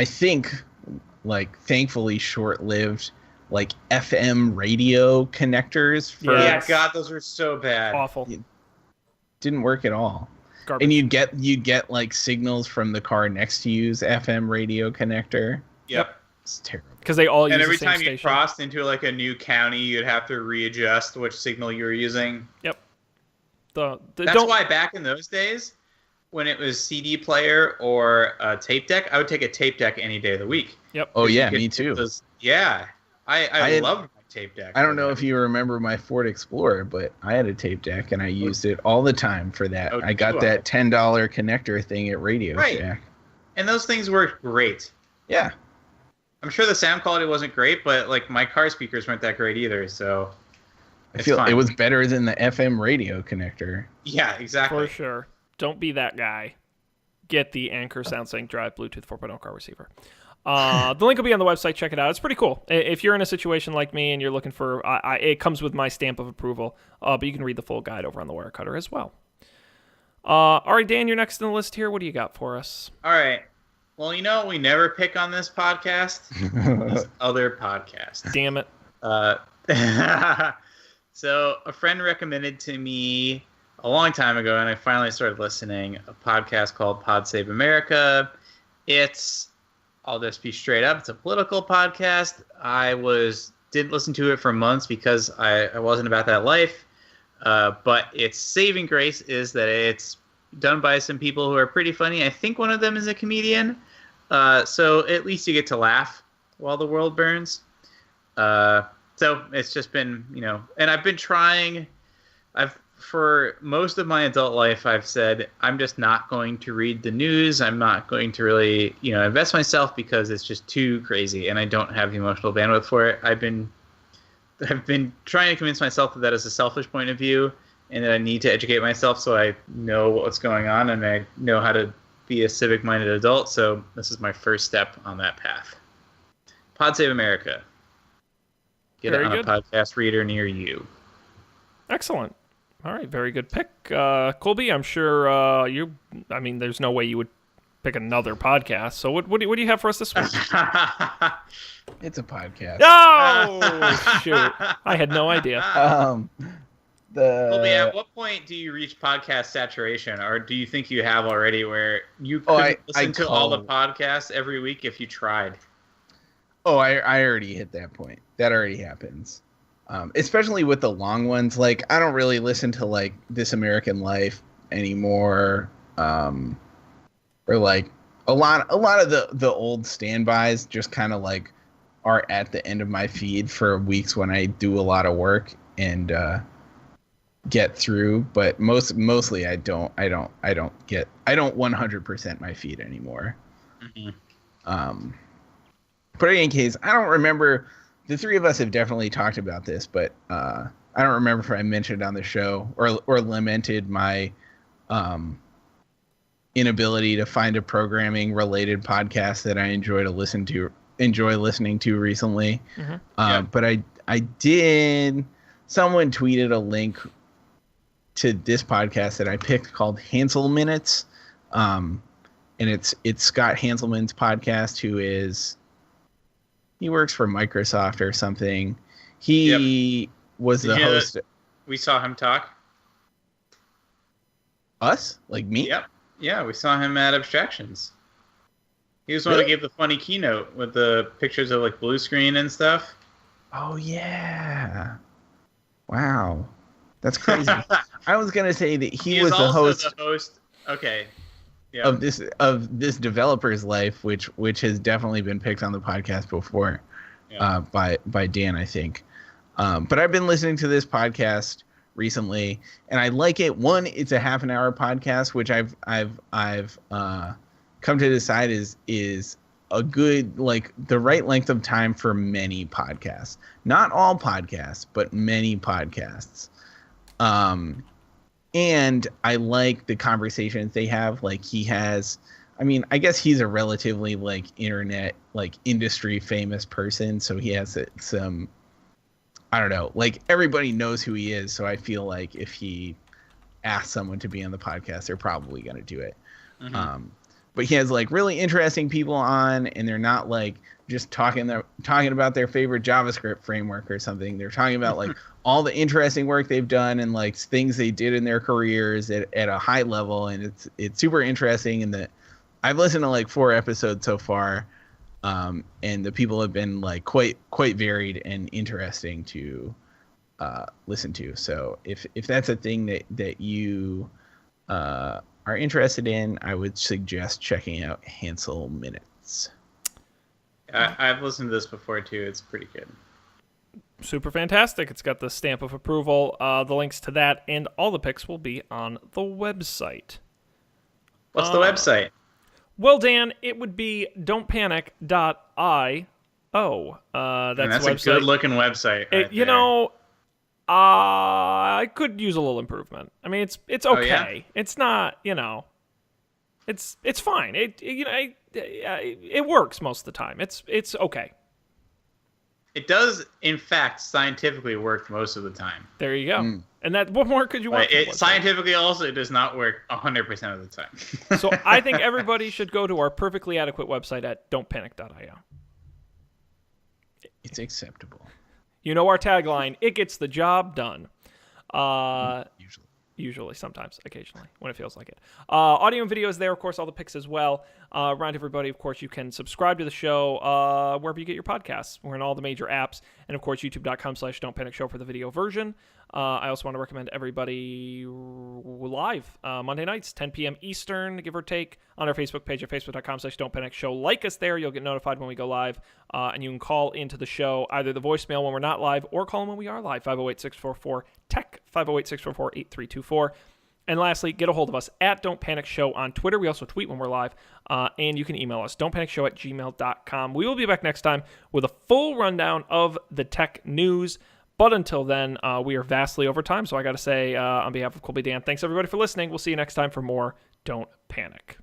think, like, thankfully short-lived, like, FM radio connectors for... Yeah, God, those were so bad. Awful. It didn't work at all. Garbage. And you'd get like signals from the car next to you's FM radio connector. Yep. It's terrible. Because they all use the same station. And every time you crossed into like a new county, you'd have to readjust which signal you were using. Yep. That's why back in those days, when it was CD player or a tape deck, I would take a tape deck any day of the week. Yep. Oh yeah, me too. I loved my tape deck. I don't know if you remember my Ford Explorer, but I had a tape deck and I used it all the time for that. I got that $10 connector thing at Radio Shack. And those things worked great. Yeah. I'm sure the sound quality wasn't great, but like my car speakers weren't that great either, so I feel fine. It was better than the FM radio connector. Yeah, exactly. For sure. Don't be that guy. Get the Anchor SoundSync Drive Bluetooth 4.0 car receiver. The link will be on the website. Check it out. It's pretty cool. If you're in a situation like me and you're looking for, it comes with my stamp of approval, but you can read the full guide over on the Wirecutter as well. All right, Dan, you're next on the list here. What do you got for us? All right. Well, we never pick on this podcast. This other podcast. Damn it. So a friend recommended to me a long time ago, and I finally started listening, a podcast called Pod Save America. I'll just be straight up, it's a political podcast. Didn't listen to it for months because I wasn't about that life. But its saving grace is that it's done by some people who are pretty funny. I think one of them is a comedian. So at least you get to laugh while the world burns. So it's just been, and I've been trying, for most of my adult life, I've said, I'm just not going to read the news. I'm not going to really, invest myself because it's just too crazy and I don't have the emotional bandwidth for it. I've been trying to convince myself that is a selfish point of view and that I need to educate myself so I know what's going on and I know how to be a civic-minded adult. So this is my first step on that path. Pod Save America. Get it on a podcast reader near you. Excellent. All right, very good pick. Colby, I'm sure there's no way you would pick another podcast. So what do you have for us this week? It's a podcast. Oh, shoot. I had no idea. Colby, at what point do you reach podcast saturation? Or do you think you have already where you could listen to all the podcasts every week if you tried? Oh, I already hit that point. That already happens. Especially with the long ones. Like, I don't really listen to, like, This American Life anymore. Or, like, a lot of the old standbys just kind of, like, are at the end of my feed for weeks when I do a lot of work and get through. But mostly I don't 100% my feed anymore. Mm-hmm. But in any case, I don't remember. The three of us have definitely talked about this, but I don't remember if I mentioned on the show or lamented my inability to find a programming-related podcast that I enjoy listening to recently. Mm-hmm. But I did. Someone tweeted a link to this podcast that I picked called Hansel Minutes, and it's Scott Hanselman's podcast, who is. He works for Microsoft or something. He was the host. We saw him talk. Us? Like me? Yep. Yeah, we saw him at Abstractions. He was the one who gave the funny keynote with the pictures of like blue screen and stuff. Oh, yeah. Wow. That's crazy. I was going to say that he was the host. Okay. Yeah. Of this developer's life, which has definitely been picked on the podcast before, by Dan, I think. But I've been listening to this podcast recently, and I like it. One, it's a half an hour podcast, which I've come to decide is a good, like, the right length of time for many podcasts. Not all podcasts, but many podcasts. And I like the conversations they have. Like, he has, I guess he's a relatively, like, internet, like, industry famous person. So he has some, I don't know, like, everybody knows who he is. So I feel like if he asks someone to be on the podcast, they're probably going to do it. Mm-hmm. But he has, like, really interesting people on, and they're not, like, just talking about their favorite JavaScript framework or something. They're talking about, like, all the interesting work they've done and, like, things they did in their careers at a high level. And it's super interesting. And I've listened to, like, 4 episodes so far. And the people have been, like, quite varied and interesting to listen to. So if that's a thing that you are interested in, I would suggest checking out Hansel Minutes. I've listened to this before too. It's pretty good. Super fantastic. It's got the stamp of approval. The links to that and all the picks will be on the website. What's the website? Well, Dan, it would be don'tpanic.io. That's a good-looking website. I could use a little improvement. I mean, it's okay. Oh, yeah? It's not, it's fine. It works most of the time. It's okay. It does, in fact, scientifically work most of the time. There you go. And what more could you want? It scientifically also does not work 100% of the time. So I think everybody should go to our perfectly adequate website at don'tpanic.io. It's acceptable. You know our tagline, it gets the job done. Usually, sometimes, occasionally, when it feels like it. Audio and video is there, of course, all the picks as well. Remind everybody, of course, you can subscribe to the show wherever you get your podcasts. We're in all the major apps. And, of course, youtube.com/don'tpanicshow for the video version. I also want to recommend everybody live Monday nights, 10 p.m. Eastern, give or take, on our Facebook page at facebook.com/don'tpanicshow. Like us there. You'll get notified when we go live. And you can call into the show, either the voicemail when we're not live or call them when we are live, 508-644-TECH, 508-644-8324. And lastly, get a hold of us at Don't Panic Show on Twitter. We also tweet when we're live. And you can email us, don'tpanicshow@gmail.com. We will be back next time with a full rundown of the tech news. But until then, we are vastly over time. So I got to say, on behalf of Colby Dan, thanks everybody for listening. We'll see you next time for more Don't Panic.